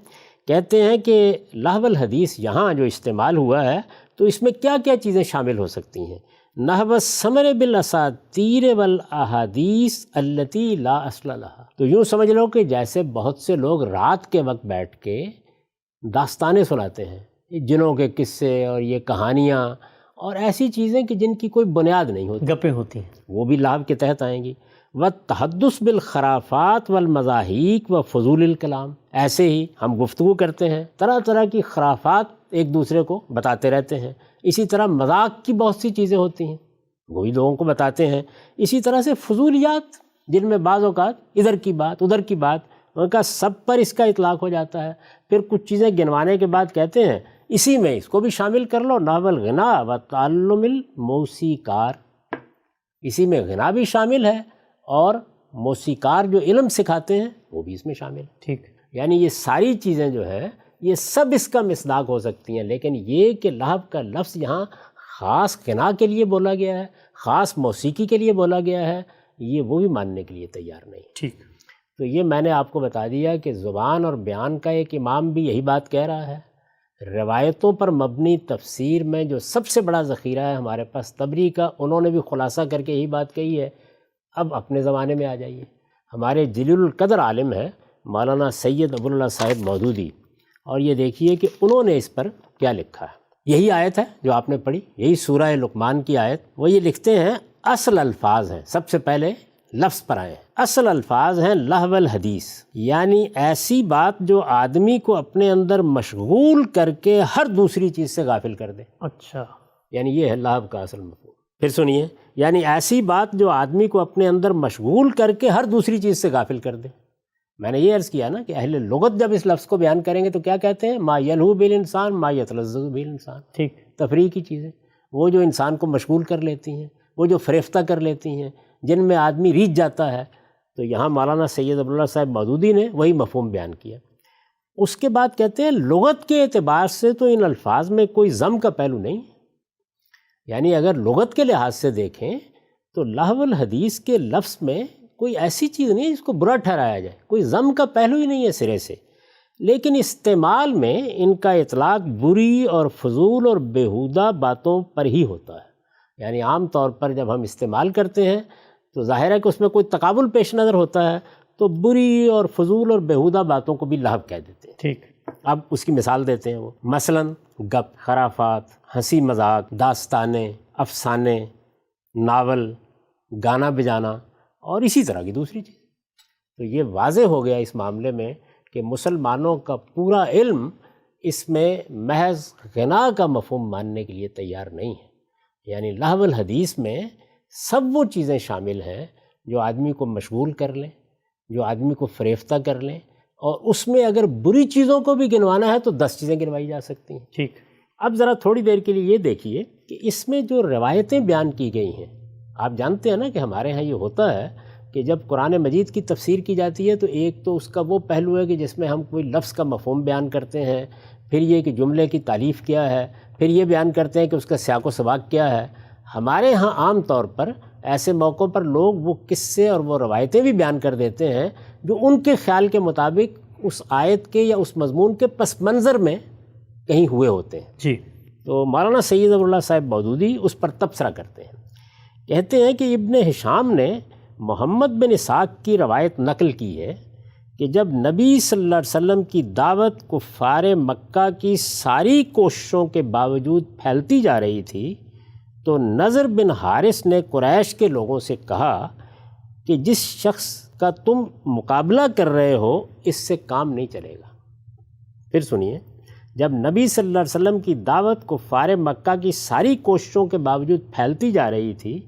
کہتے ہیں کہ لہو الحدیث یہاں جو استعمال ہوا ہے تو اس میں کیا کیا چیزیں شامل ہو سکتی ہیں؟ نحو السمر بالاساطیر والاحادیث التی لا اصل لها، تو یوں سمجھ لو کہ جیسے بہت سے لوگ رات کے وقت بیٹھ کے داستانیں سناتے ہیں، جنوں کے قصے اور یہ کہانیاں اور ایسی چیزیں کہ جن کی کوئی بنیاد نہیں ہوتی، گپیں ہوتی ہیں، وہ بھی لہو کے تحت آئیں گی۔ والتحدث بالخرافات والمضاحیک وفضول الکلام، ایسے ہی ہم گفتگو کرتے ہیں، طرح طرح کی خرافات ایک دوسرے کو بتاتے رہتے ہیں، اسی طرح مذاق کی بہت سی چیزیں ہوتی ہیں، وہی لوگوں کو بتاتے ہیں، اسی طرح سے فضولیات جن میں بعض اوقات ادھر کی بات ادھر کی بات، ان کا سب پر اس کا اطلاق ہو جاتا ہے۔ پھر کچھ چیزیں گنوانے کے بعد کہتے ہیں اسی میں اس کو بھی شامل کر لو، ناول غنا و تعلم الموسیقار، اسی میں غنا بھی شامل ہے اور موسیقار جو علم سکھاتے ہیں وہ بھی اس میں شامل ہے۔ ٹھیک، یعنی یہ ساری چیزیں جو ہے یہ سب اس کا مصداق ہو سکتی ہیں، لیکن یہ کہ لہو کا لفظ یہاں خاص غنا کے لیے بولا گیا ہے، خاص موسیقی کے لیے بولا گیا ہے، یہ وہ بھی ماننے کے لیے تیار نہیں۔ ٹھیک، تو یہ میں نے آپ کو بتا دیا کہ زبان اور بیان کا ایک امام بھی یہی بات کہہ رہا ہے۔ روایتوں پر مبنی تفسیر میں جو سب سے بڑا ذخیرہ ہے ہمارے پاس طبری کا، انہوں نے بھی خلاصہ کر کے یہی بات کہی ہے۔ اب اپنے زمانے میں آ جائیے، ہمارے جلیل القدر عالم ہے مولانا سید ابو اللہ صاحب مودودی، اور یہ دیکھیے کہ انہوں نے اس پر کیا لکھا ہے۔ یہی آیت ہے جو آپ نے پڑھی، یہی سورہ لقمان کی آیت۔ وہ یہ لکھتے ہیں اصل الفاظ ہیں، سب سے پہلے لفظ پر آئے ہیں، اصل الفاظ ہیں لہو الحدیث، یعنی ایسی بات جو آدمی کو اپنے اندر مشغول کر کے ہر دوسری چیز سے غافل کر دے۔ اچھا، یعنی یہ ہے لہو کا اصل مفہوم۔ پھر سنیے، یعنی ایسی بات جو آدمی کو اپنے اندر مشغول کر کے ہر دوسری چیز سے غافل کر دے۔ میں نے یہ عرض کیا نا کہ اہل لغت جب اس لفظ کو بیان کریں گے تو کیا کہتے ہیں؟ ما یلہو بالانسان ما یتلذذ بالانسان، ٹھیک، تفریح کی چیزیں، وہ جو انسان کو مشغول کر لیتی ہیں، وہ جو فریفتہ کر لیتی ہیں، جن میں آدمی ریجھ جاتا ہے۔ تو یہاں مولانا سید عبداللہ صاحب مودودی نے وہی مفہوم بیان کیا۔ اس کے بعد کہتے ہیں لغت کے اعتبار سے تو ان الفاظ میں کوئی ذم کا پہلو نہیں، یعنی اگر لغت کے لحاظ سے دیکھیں تو لہو الحدیث کے لفظ میں کوئی ایسی چیز نہیں ہے جس کو برا ٹھہرایا جائے، کوئی ذم کا پہلو ہی نہیں ہے سرے سے، لیکن استعمال میں ان کا اطلاق بری اور فضول اور بیہودہ باتوں پر ہی ہوتا ہے۔ یعنی عام طور پر جب ہم استعمال کرتے ہیں تو ظاہر ہے کہ اس میں کوئی تقابل پیش نظر ہوتا ہے، تو بری اور فضول اور بیہودہ باتوں کو بھی لہو کہہ دیتے ہیں۔ ٹھیک، اب اس کی مثال دیتے ہیں وہ، مثلاً گپ، خرافات، ہنسی مذاق، داستانیں، افسانے، ناول، گانا بجانا اور اسی طرح کی دوسری چیز۔ تو یہ واضح ہو گیا اس معاملے میں کہ مسلمانوں کا پورا علم اس میں محض غنا کا مفہوم ماننے کے لیے تیار نہیں ہے۔ یعنی لہو الحدیث میں سب وہ چیزیں شامل ہیں جو آدمی کو مشغول کر لیں، جو آدمی کو فریفتہ کر لیں، اور اس میں اگر بری چیزوں کو بھی گنوانا ہے تو 10 چیزیں گنوائی جا سکتی ہیں۔ ٹھیک، اب ذرا تھوڑی دیر کے لیے یہ دیکھیے کہ اس میں جو روایتیں بیان کی گئی ہیں، آپ جانتے ہیں نا کہ ہمارے ہاں یہ ہوتا ہے کہ جب قرآن مجید کی تفسیر کی جاتی ہے تو ایک تو اس کا وہ پہلو ہے کہ جس میں ہم کوئی لفظ کا مفہوم بیان کرتے ہیں، پھر یہ کہ جملے کی تالیف کیا ہے، پھر یہ بیان کرتے ہیں کہ اس کا سیاق و سباق کیا ہے۔ ہمارے ہاں عام طور پر ایسے موقعوں پر لوگ وہ قصے اور وہ روایتیں بھی بیان کر دیتے ہیں جو ان کے خیال کے مطابق اس آیت کے یا اس مضمون کے پس منظر میں کہیں ہوئے ہوتے ہیں۔ جی، تو مولانا سید ابو اللہ صاحب مودودی اس پر تبصرہ کرتے ہیں، کہتے ہیں کہ ابن ہشام نے محمد بن اسحاق کی روایت نقل کی ہے کہ جب نبی صلی اللہ علیہ وسلم کی دعوت کفار مکہ کی ساری کوششوں کے باوجود پھیلتی جا رہی تھی تو نضر بن حارث نے قریش کے لوگوں سے کہا کہ جس شخص کا تم مقابلہ کر رہے ہو اس سے کام نہیں چلے گا۔ پھر سنیے، جب نبی صلی اللہ علیہ وسلم کی دعوت کفار مکہ کی ساری کوششوں کے باوجود پھیلتی جا رہی تھی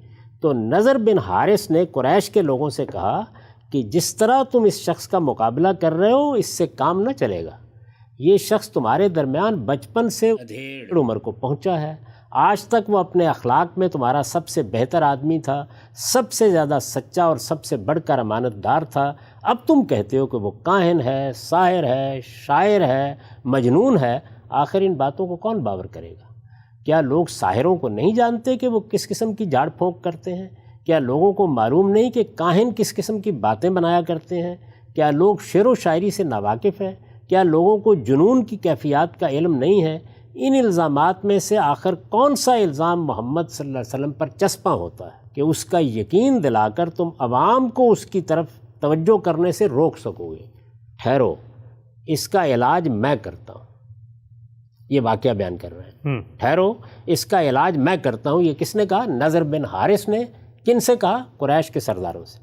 تو نضر بن حارث نے قریش کے لوگوں سے کہا کہ جس طرح تم اس شخص کا مقابلہ کر رہے ہو اس سے کام نہ چلے گا، یہ شخص تمہارے درمیان بچپن سے ادھیڑ عمر کو پہنچا ہے، آج تک وہ اپنے اخلاق میں تمہارا سب سے بہتر آدمی تھا، سب سے زیادہ سچا اور سب سے بڑھ کر امانت دار تھا، اب تم کہتے ہو کہ وہ کاہن ہے، ساحر ہے، شاعر ہے، مجنون ہے، آخر ان باتوں کو کون باور کرے گا؟ کیا لوگ ساحروں کو نہیں جانتے کہ وہ کس قسم کی جھاڑ پھونک کرتے ہیں؟ کیا لوگوں کو معلوم نہیں کہ کاہن کس قسم کی باتیں بنایا کرتے ہیں؟ کیا لوگ شعر و شاعری سے ناواقف ہیں؟ کیا لوگوں کو جنون کی کیفیات کا علم نہیں ہے؟ ان الزامات میں سے آخر کون سا الزام محمد صلی اللہ علیہ وسلم پر چسپاں ہوتا ہے کہ اس کا یقین دلا کر تم عوام کو اس کی طرف توجہ کرنے سے روک سکو گے؟ ٹھہرو، اس کا علاج میں کرتا ہوں۔ یہ واقعہ بیان کر رہے ہیں، ٹھہرو اس کا علاج میں کرتا ہوں۔ یہ کس نے کہا؟ نضر بن حارث نے۔ کن سے کہا؟ قریش کے سرداروں سے۔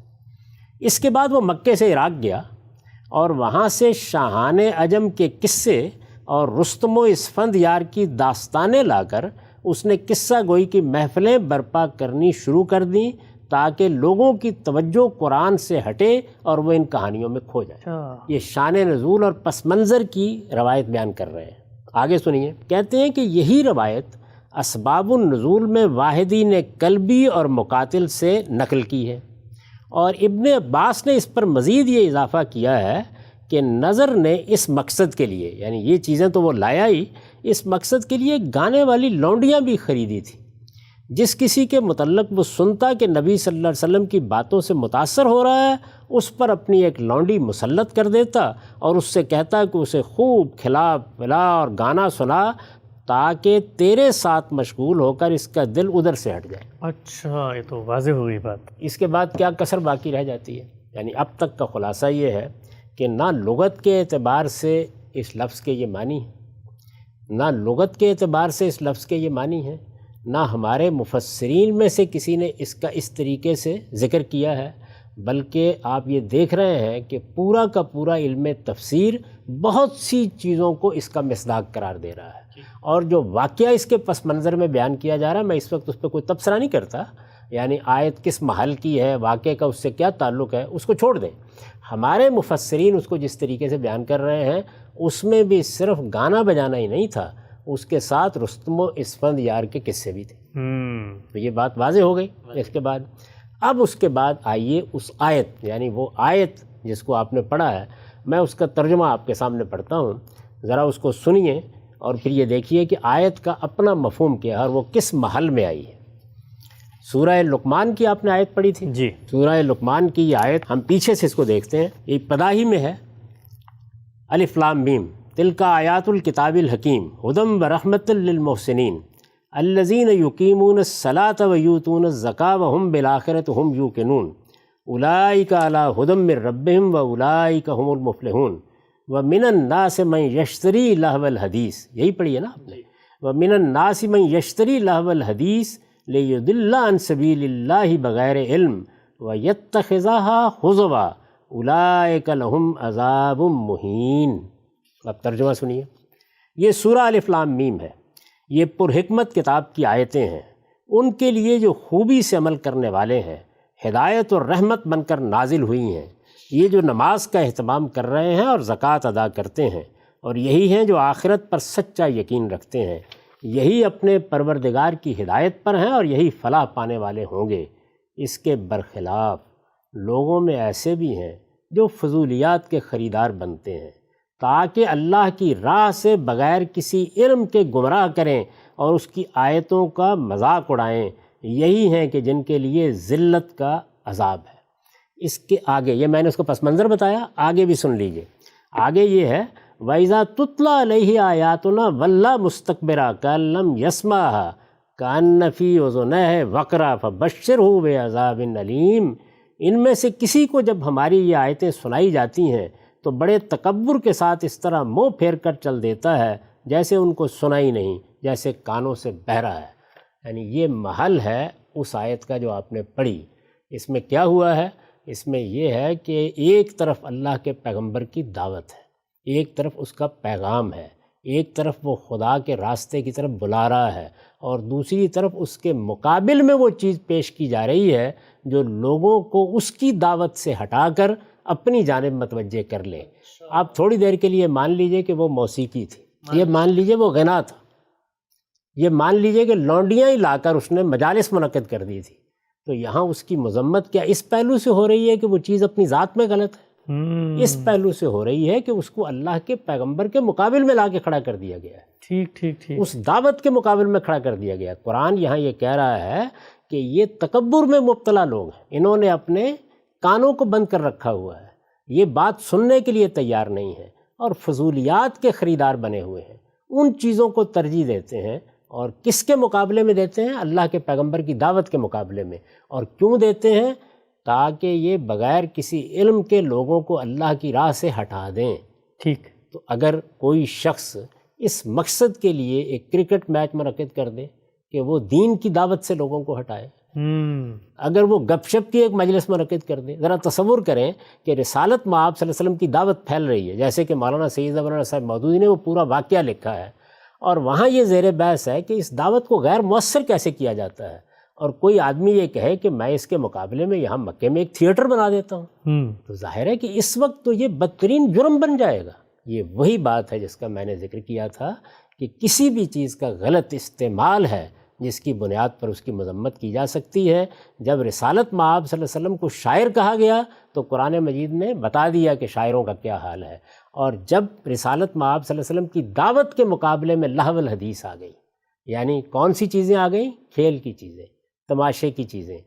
اس کے بعد وہ مکے سے عراق گیا اور وہاں سے شاہان عجم کے قصے اور رستم و اسفندیار کی داستانیں لا کر اس نے قصہ گوئی کی محفلیں برپا کرنی شروع کر دیں تاکہ لوگوں کی توجہ قرآن سے ہٹے اور وہ ان کہانیوں میں کھو جائے۔ یہ شان نزول اور پس منظر کی روایت بیان کر رہے ہیں۔ آگے سنیے، کہتے ہیں کہ یہی روایت اسباب النزول میں واحدین کلبی اور مقاتل سے نقل کی ہے، اور ابن عباس نے اس پر مزید یہ اضافہ کیا ہے کہ نظر نے اس مقصد کے لیے، یعنی یہ چیزیں تو وہ لایا ہی، اس مقصد کے لیے گانے والی لونڈیاں بھی خریدی تھی۔ جس کسی کے متعلق وہ سنتا کہ نبی صلی اللہ علیہ وسلم کی باتوں سے متاثر ہو رہا ہے، اس پر اپنی ایک لونڈی مسلط کر دیتا اور اس سے کہتا کہ اسے خوب کھلا پلا اور گانا سنا تاکہ تیرے ساتھ مشغول ہو کر اس کا دل ادھر سے ہٹ جائے۔ اچھا، یہ تو واضح ہو گئی بات۔ اس کے بعد کیا کسر باقی رہ جاتی ہے؟ یعنی اب تک کا خلاصہ یہ ہے کہ نہ لغت کے اعتبار سے اس لفظ کے یہ معنی ہیں، نہ لغت کے اعتبار سے اس لفظ کے یہ معنی ہیں، نہ ہمارے مفسرین میں سے کسی نے اس کا اس طریقے سے ذکر کیا ہے، بلکہ آپ یہ دیکھ رہے ہیں کہ پورا کا پورا علم تفسیر بہت سی چیزوں کو اس کا مصداق قرار دے رہا ہے، اور جو واقعہ اس کے پس منظر میں بیان کیا جا رہا ہے، میں اس وقت اس پہ کوئی تبصرہ نہیں کرتا، یعنی آیت کس محل کی ہے، واقعے کا اس سے کیا تعلق ہے، اس کو چھوڑ دیں۔ ہمارے مفسرین اس کو جس طریقے سے بیان کر رہے ہیں اس میں بھی صرف گانا بجانا ہی نہیں تھا، اس کے ساتھ رستم و اسفندیار کے قصے بھی تھے۔ تو یہ بات واضح ہو گئی۔ اس کے بعد اب اس کے بعد آئیے اس آیت، یعنی وہ آیت جس کو آپ نے پڑھا ہے، میں اس کا ترجمہ آپ کے سامنے پڑھتا ہوں، ذرا اس کو سنیے اور پھر یہ دیکھیے کہ آیت کا اپنا مفہوم کیا ہے اور وہ کس محل میں آئی ہے۔ سورہ لقمان کی آپ نے آیت پڑھی تھی جی، سورہ لقمان کی یہ آیت ہم پیچھے سے اس کو دیکھتے ہیں، یہ ابتدائی میں ہے، الف لام میم تلک آیات الکتاب الحکیم ہدی ورحمۃ للمحسنین الذین یقیمون الصلاۃ ویؤتون الزکاۃ وہم بالآخرۃ ہم یوقنون اولئک علی ہدی من ربہم واولئک ہم المفلحون ومن الناس من یشتری لہو الحدیث، یہی پڑھی ہے نا آپ نے، ومن الناس من یشتری لہو الحدیث لیضل عن سبیل اللہ بغیر علم ویتخذها ہزوا اولئک لہم عذاب مہین۔ اب ترجمہ سنیے، یہ سورہ الف لام میم ہے، یہ پرحکمت کتاب کی آیتیں ہیں، ان کے لیے جو خوبی سے عمل کرنے والے ہیں، ہدایت اور رحمت بن کر نازل ہوئی ہیں، یہ جو نماز کا اہتمام کر رہے ہیں اور زکوٰۃ ادا کرتے ہیں، اور یہی ہیں جو آخرت پر سچا یقین رکھتے ہیں، یہی اپنے پروردگار کی ہدایت پر ہیں اور یہی فلاح پانے والے ہوں گے۔ اس کے برخلاف لوگوں میں ایسے بھی ہیں جو فضولیات کے خریدار بنتے ہیں تاکہ اللہ کی راہ سے بغیر کسی علم کے گمراہ کریں اور اس کی آیتوں کا مذاق اڑائیں، یہی ہیں کہ جن کے لیے ذلت کا عذاب ہے۔ اس کے آگے، یہ میں نے اس کو پس منظر بتایا، آگے بھی سن لیجئے، آگے یہ ہے وَإِذَا تُتْلَى عَلَيْهِ آيَاتُنَا وَلَّى مُسْتَكْبِرًا كَأَن لَّمْ يَسْمَعْهَا كَأَنَّ فِي أُذُنَيْهِ وَقْرًا فَبَشِّرْهُ بِعَذَابٍ أَلِيمٍ۔ ان میں سے کسی کو جب ہماری یہ آیتیں سنائی جاتی ہیں تو بڑے تکبر کے ساتھ اس طرح منہ پھیر کر چل دیتا ہے جیسے ان کو سنا ہی نہیں، جیسے کانوں سے بہرا ہے۔ یعنی یہ محل ہے اس آیت کا جو آپ نے پڑھی۔ اس میں کیا ہوا ہے؟ اس میں یہ ہے کہ ایک طرف اللہ کے پیغمبر کی دعوت ہے، ایک طرف اس کا پیغام ہے، ایک طرف وہ خدا کے راستے کی طرف بلا رہا ہے، اور دوسری طرف اس کے مقابل میں وہ چیز پیش کی جا رہی ہے جو لوگوں کو اس کی دعوت سے ہٹا کر اپنی جانب متوجہ کر لے۔ آپ تھوڑی دیر کے لیے مان لیجئے کہ وہ موسیقی تھی، یہ مان لیجئے وہ غنا تھا، یہ مان لیجئے کہ لونڈیاں ہی لا کر اس نے مجالس منعقد کر دی تھی، تو یہاں اس کی مذمت کیا اس پہلو سے ہو رہی ہے کہ وہ چیز اپنی ذات میں غلط ہے؟ اس پہلو سے ہو رہی ہے کہ اس کو اللہ کے پیغمبر کے مقابل میں لا کے کھڑا کر دیا گیا ہے، ٹھیک اس دعوت کے مقابل میں کھڑا کر دیا گیا ہے۔ قرآن یہاں یہ کہہ رہا ہے کہ یہ تکبر میں مبتلا لوگ ہیں، انہوں نے اپنے کانوں کو بند کر رکھا ہوا ہے، یہ بات سننے کے لیے تیار نہیں ہے، اور فضولیات کے خریدار بنے ہوئے ہیں، ان چیزوں کو ترجیح دیتے ہیں، اور کس کے مقابلے میں دیتے ہیں؟ اللہ کے پیغمبر کی دعوت کے مقابلے میں۔ اور کیوں دیتے ہیں؟ تاکہ یہ بغیر کسی علم کے لوگوں کو اللہ کی راہ سے ہٹا دیں۔ ٹھیک، تو اگر کوئی شخص اس مقصد کے لیے ایک کرکٹ میچ منعقد کر دے کہ وہ دین کی دعوت سے لوگوں کو ہٹائے، اگر وہ گپ شپ کی ایک مجلس منعقد کر دے، ذرا تصور کریں کہ رسالت مآب صلی اللہ علیہ وسلم کی دعوت پھیل رہی ہے، جیسے کہ مولانا سید مولانا صاحب مودودی نے وہ پورا واقعہ لکھا ہے، اور وہاں یہ زیر بحث ہے کہ اس دعوت کو غیر مؤثر کیسے کیا جاتا ہے، اور کوئی آدمی یہ کہے کہ میں اس کے مقابلے میں یہاں مکے میں ایک تھیٹر بنا دیتا ہوں، تو ظاہر ہے کہ اس وقت تو یہ بدترین جرم بن جائے گا۔ یہ وہی بات ہے جس کا میں نے ذکر کیا تھا کہ کسی بھی چیز کا غلط استعمال ہے جس کی بنیاد پر اس کی مذمت کی جا سکتی ہے۔ جب رسالت مآب صلی اللہ علیہ وسلم کو شاعر کہا گیا تو قرآن مجید نے بتا دیا کہ شاعروں کا کیا حال ہے، اور جب رسالت مآب صلی اللہ علیہ وسلم کی دعوت کے مقابلے میں لہو الحدیث آ گئی، یعنی کون سی چیزیں آ گئیں؟ کھیل کی چیزیں، تماشے کی چیزیں،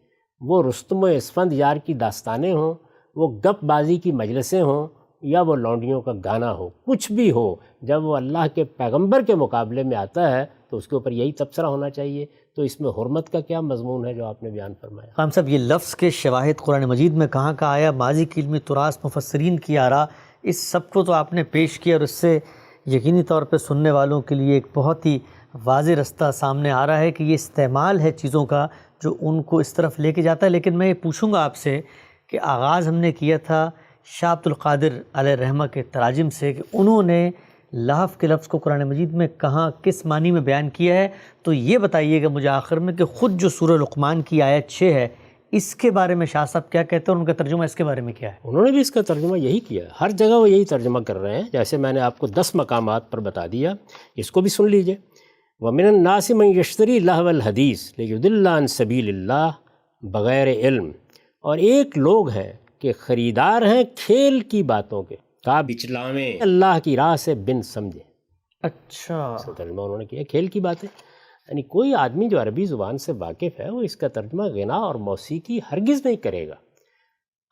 وہ رستم و اسفند یار کی داستانیں ہوں، وہ گپ بازی کی مجلسیں ہوں، یا وہ لونڈیوں کا گانا ہو، کچھ بھی ہو، جب وہ اللہ کے پیغمبر کے مقابلے میں آتا ہے تو اس کے اوپر یہی تبصرہ ہونا چاہیے۔ تو اس میں حرمت کا کیا مضمون ہے جو آپ نے بیان فرمایا؟ خان صاحب، یہ لفظ کے شواہد قرآن مجید میں کہاں کہاں آیا، ماضی کی علمی تراث، مفسرین کی آراء، اس سب کو تو آپ نے پیش کیا، اور اس سے یقینی طور پہ سننے والوں کے لیے ایک بہت ہی واضح رستہ سامنے آ رہا ہے کہ یہ استعمال ہے چیزوں کا جو ان کو اس طرف لے کے جاتا ہے۔ لیکن میں یہ پوچھوں گا آپ سے کہ آغاز ہم نے کیا تھا شاہ عبد القادر علیہ رحمہ کے تراجم سے کہ انہوں نے لہو کے لفظ کو قرآن مجید میں کہاں کس معنی میں بیان کیا ہے، تو یہ بتائیے گا مجھے آخر میں کہ خود جو سورہ لقمان کی آیت 6 ہے، اس کے بارے میں شاہ صاحب کیا کہتے ہیں اور ان کا ترجمہ اس کے بارے میں کیا ہے؟ انہوں نے بھی اس کا ترجمہ یہی کیا ہے، ہر جگہ وہ یہی ترجمہ کر رہے ہیں، جیسے میں نے آپ کو 10 مقامات پر بتا دیا، اس کو بھی سن لیجئے۔ وَمِنَ النَّاسِ مَن يَشْتَرِي لَهْوَ الْحَدِيثِ لِيُضِلَّ عَن سَبِيلِ اللَّهِ بغیر علم، اور ایک لوگ ہیں کہ خریدار ہیں کھیل کی باتوں کے، کا بچلاویں اللہ کی راہ سے بن سمجھے۔ اچھا، ترجمہ انہوں نے کیا کھیل کی باتیں، یعنی کوئی آدمی جو عربی زبان سے واقف ہے وہ اس کا ترجمہ غنا اور موسیقی ہرگز نہیں کرے گا،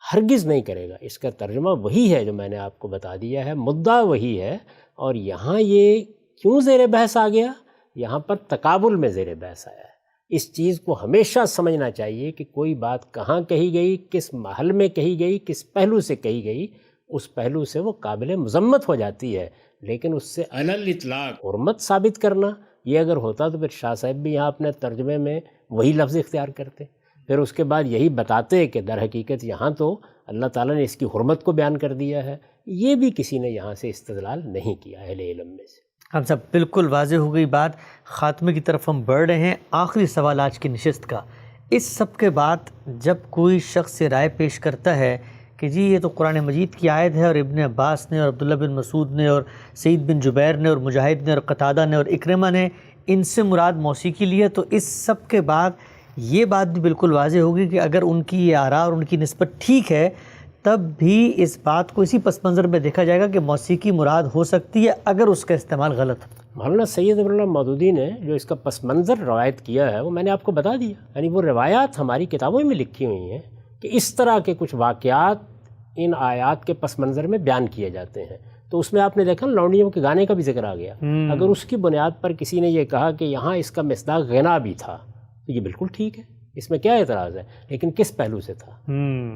ہرگز نہیں کرے گا۔ اس کا ترجمہ وہی ہے جو میں نے آپ کو بتا دیا ہے، مدعا وہی ہے۔ اور یہاں یہ کیوں زیر بحث آ گیا؟ یہاں پر تقابل میں زیر بحث آیا ہے۔ اس چیز کو ہمیشہ سمجھنا چاہیے کہ کوئی بات کہاں کہی گئی، کس محل میں کہی گئی، کس پہلو سے کہی گئی، اس پہلو سے وہ قابل مذمت ہو جاتی ہے، لیکن اس سے علی الاطلاق حرمت ثابت کرنا، یہ اگر ہوتا تو پھر شاہ صاحب بھی یہاں اپنے ترجمے میں وہی لفظ اختیار کرتے، پھر اس کے بعد یہی بتاتے کہ در حقیقت یہاں تو اللہ تعالیٰ نے اس کی حرمت کو بیان کر دیا ہے۔ یہ بھی کسی نے یہاں سے استدلال نہیں کیا اہل علم میں سے۔ ہم سب بالکل واضح ہو گئی بات، خاتمے کی طرف ہم بڑھ رہے ہیں۔ آخری سوال آج کی نشست کا، اس سب کے بعد جب کوئی شخص یہ رائے پیش کرتا ہے کہ جی یہ تو قرآن مجید کی آیت ہے اور ابن عباس نے اور عبداللہ بن مسعود نے اور سعید بن جبیر نے اور مجاہد نے اور قتادہ نے اور اکرمہ نے ان سے مراد موسیقی لی ہے، تو اس سب کے بعد یہ بات بھی بالکل واضح ہوگی کہ اگر ان کی یہ آراء اور ان کی نسبت ٹھیک ہے تب بھی اس بات کو اسی پس منظر میں دیکھا جائے گا کہ موسیقی مراد ہو سکتی ہے اگر اس کا استعمال غلط ہو۔ مولانا سید ابراہیم مودودی نے جو اس کا پس منظر روایت کیا ہے وہ میں نے آپ کو بتا دیا، یعنی وہ روایات ہماری کتابوں میں لکھی ہوئی ہیں کہ اس طرح کے کچھ واقعات ان آیات کے پس منظر میں بیان کیے جاتے ہیں۔ تو اس میں آپ نے دیکھا لونڈیوں کے گانے کا بھی ذکر آ گیا۔ اگر اس کی بنیاد پر کسی نے یہ کہا کہ یہاں اس کا مصداق غنا بھی تھا تو یہ بالکل ٹھیک ہے، اس میں کیا اعتراض ہے، لیکن کس پہلو سے تھا؟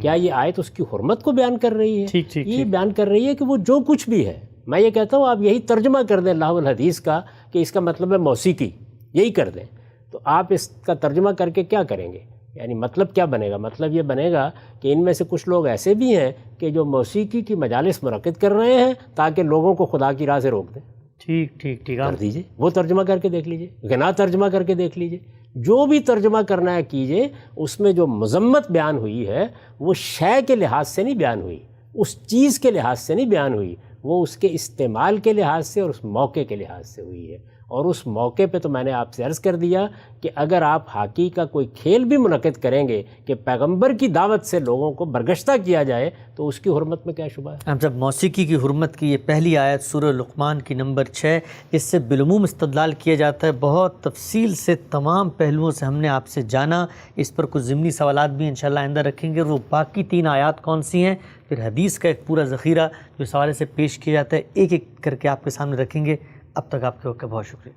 کیا یہ آیت اس کی حرمت کو بیان کر رہی ہے؟ یہ بیان کر رہی ہے کہ وہ جو کچھ بھی ہے، میں یہ کہتا ہوں آپ یہی ترجمہ کر دیں اللہ والحدیث کا کہ اس کا مطلب ہے موسیقی، یہی کر دیں، تو آپ اس کا ترجمہ کر کے کیا کریں گے؟ یعنی مطلب کیا بنے گا؟ مطلب یہ بنے گا کہ ان میں سے کچھ لوگ ایسے بھی ہیں کہ جو موسیقی کی مجالس منعقد کر رہے ہیں تاکہ لوگوں کو خدا کی راہ سے روک دیں۔ ٹھیک کر دیجئے، وہ ترجمہ کر کے دیکھ لیجئے، غنا ترجمہ کر کے دیکھ لیجئے، جو بھی ترجمہ کرنا ہے کیجئے، اس میں جو مذمت بیان ہوئی ہے وہ شے کے لحاظ سے نہیں بیان ہوئی، اس چیز کے لحاظ سے نہیں بیان ہوئی، وہ اس کے استعمال کے لحاظ سے اور اس موقع کے لحاظ سے ہوئی ہے۔ اور اس موقع پہ تو میں نے آپ سے عرض کر دیا کہ اگر آپ ہاکی کا کوئی کھیل بھی منعقد کریں گے کہ پیغمبر کی دعوت سے لوگوں کو برگشتہ کیا جائے تو اس کی حرمت میں کیا شبہ ہے؟ ہم جب موسیقی کی حرمت کی یہ پہلی آیت سورہ لقمان کی نمبر 6، اس سے بالعموم استدلال کیا جاتا ہے، بہت تفصیل سے تمام پہلوؤں سے ہم نے آپ سے جانا۔ اس پر کچھ ضمنی سوالات بھی انشاءاللہ آئندہ رکھیں گے، اور وہ باقی 3 آیات کون سی ہیں، پھر حدیث کا ایک پورا ذخیرہ جو اس حوالے سے پیش کیا جاتا ہے، ایک ایک کر کے آپ کے سامنے رکھیں گے۔ اب تک آپ کے وقت کا بہت شکریہ۔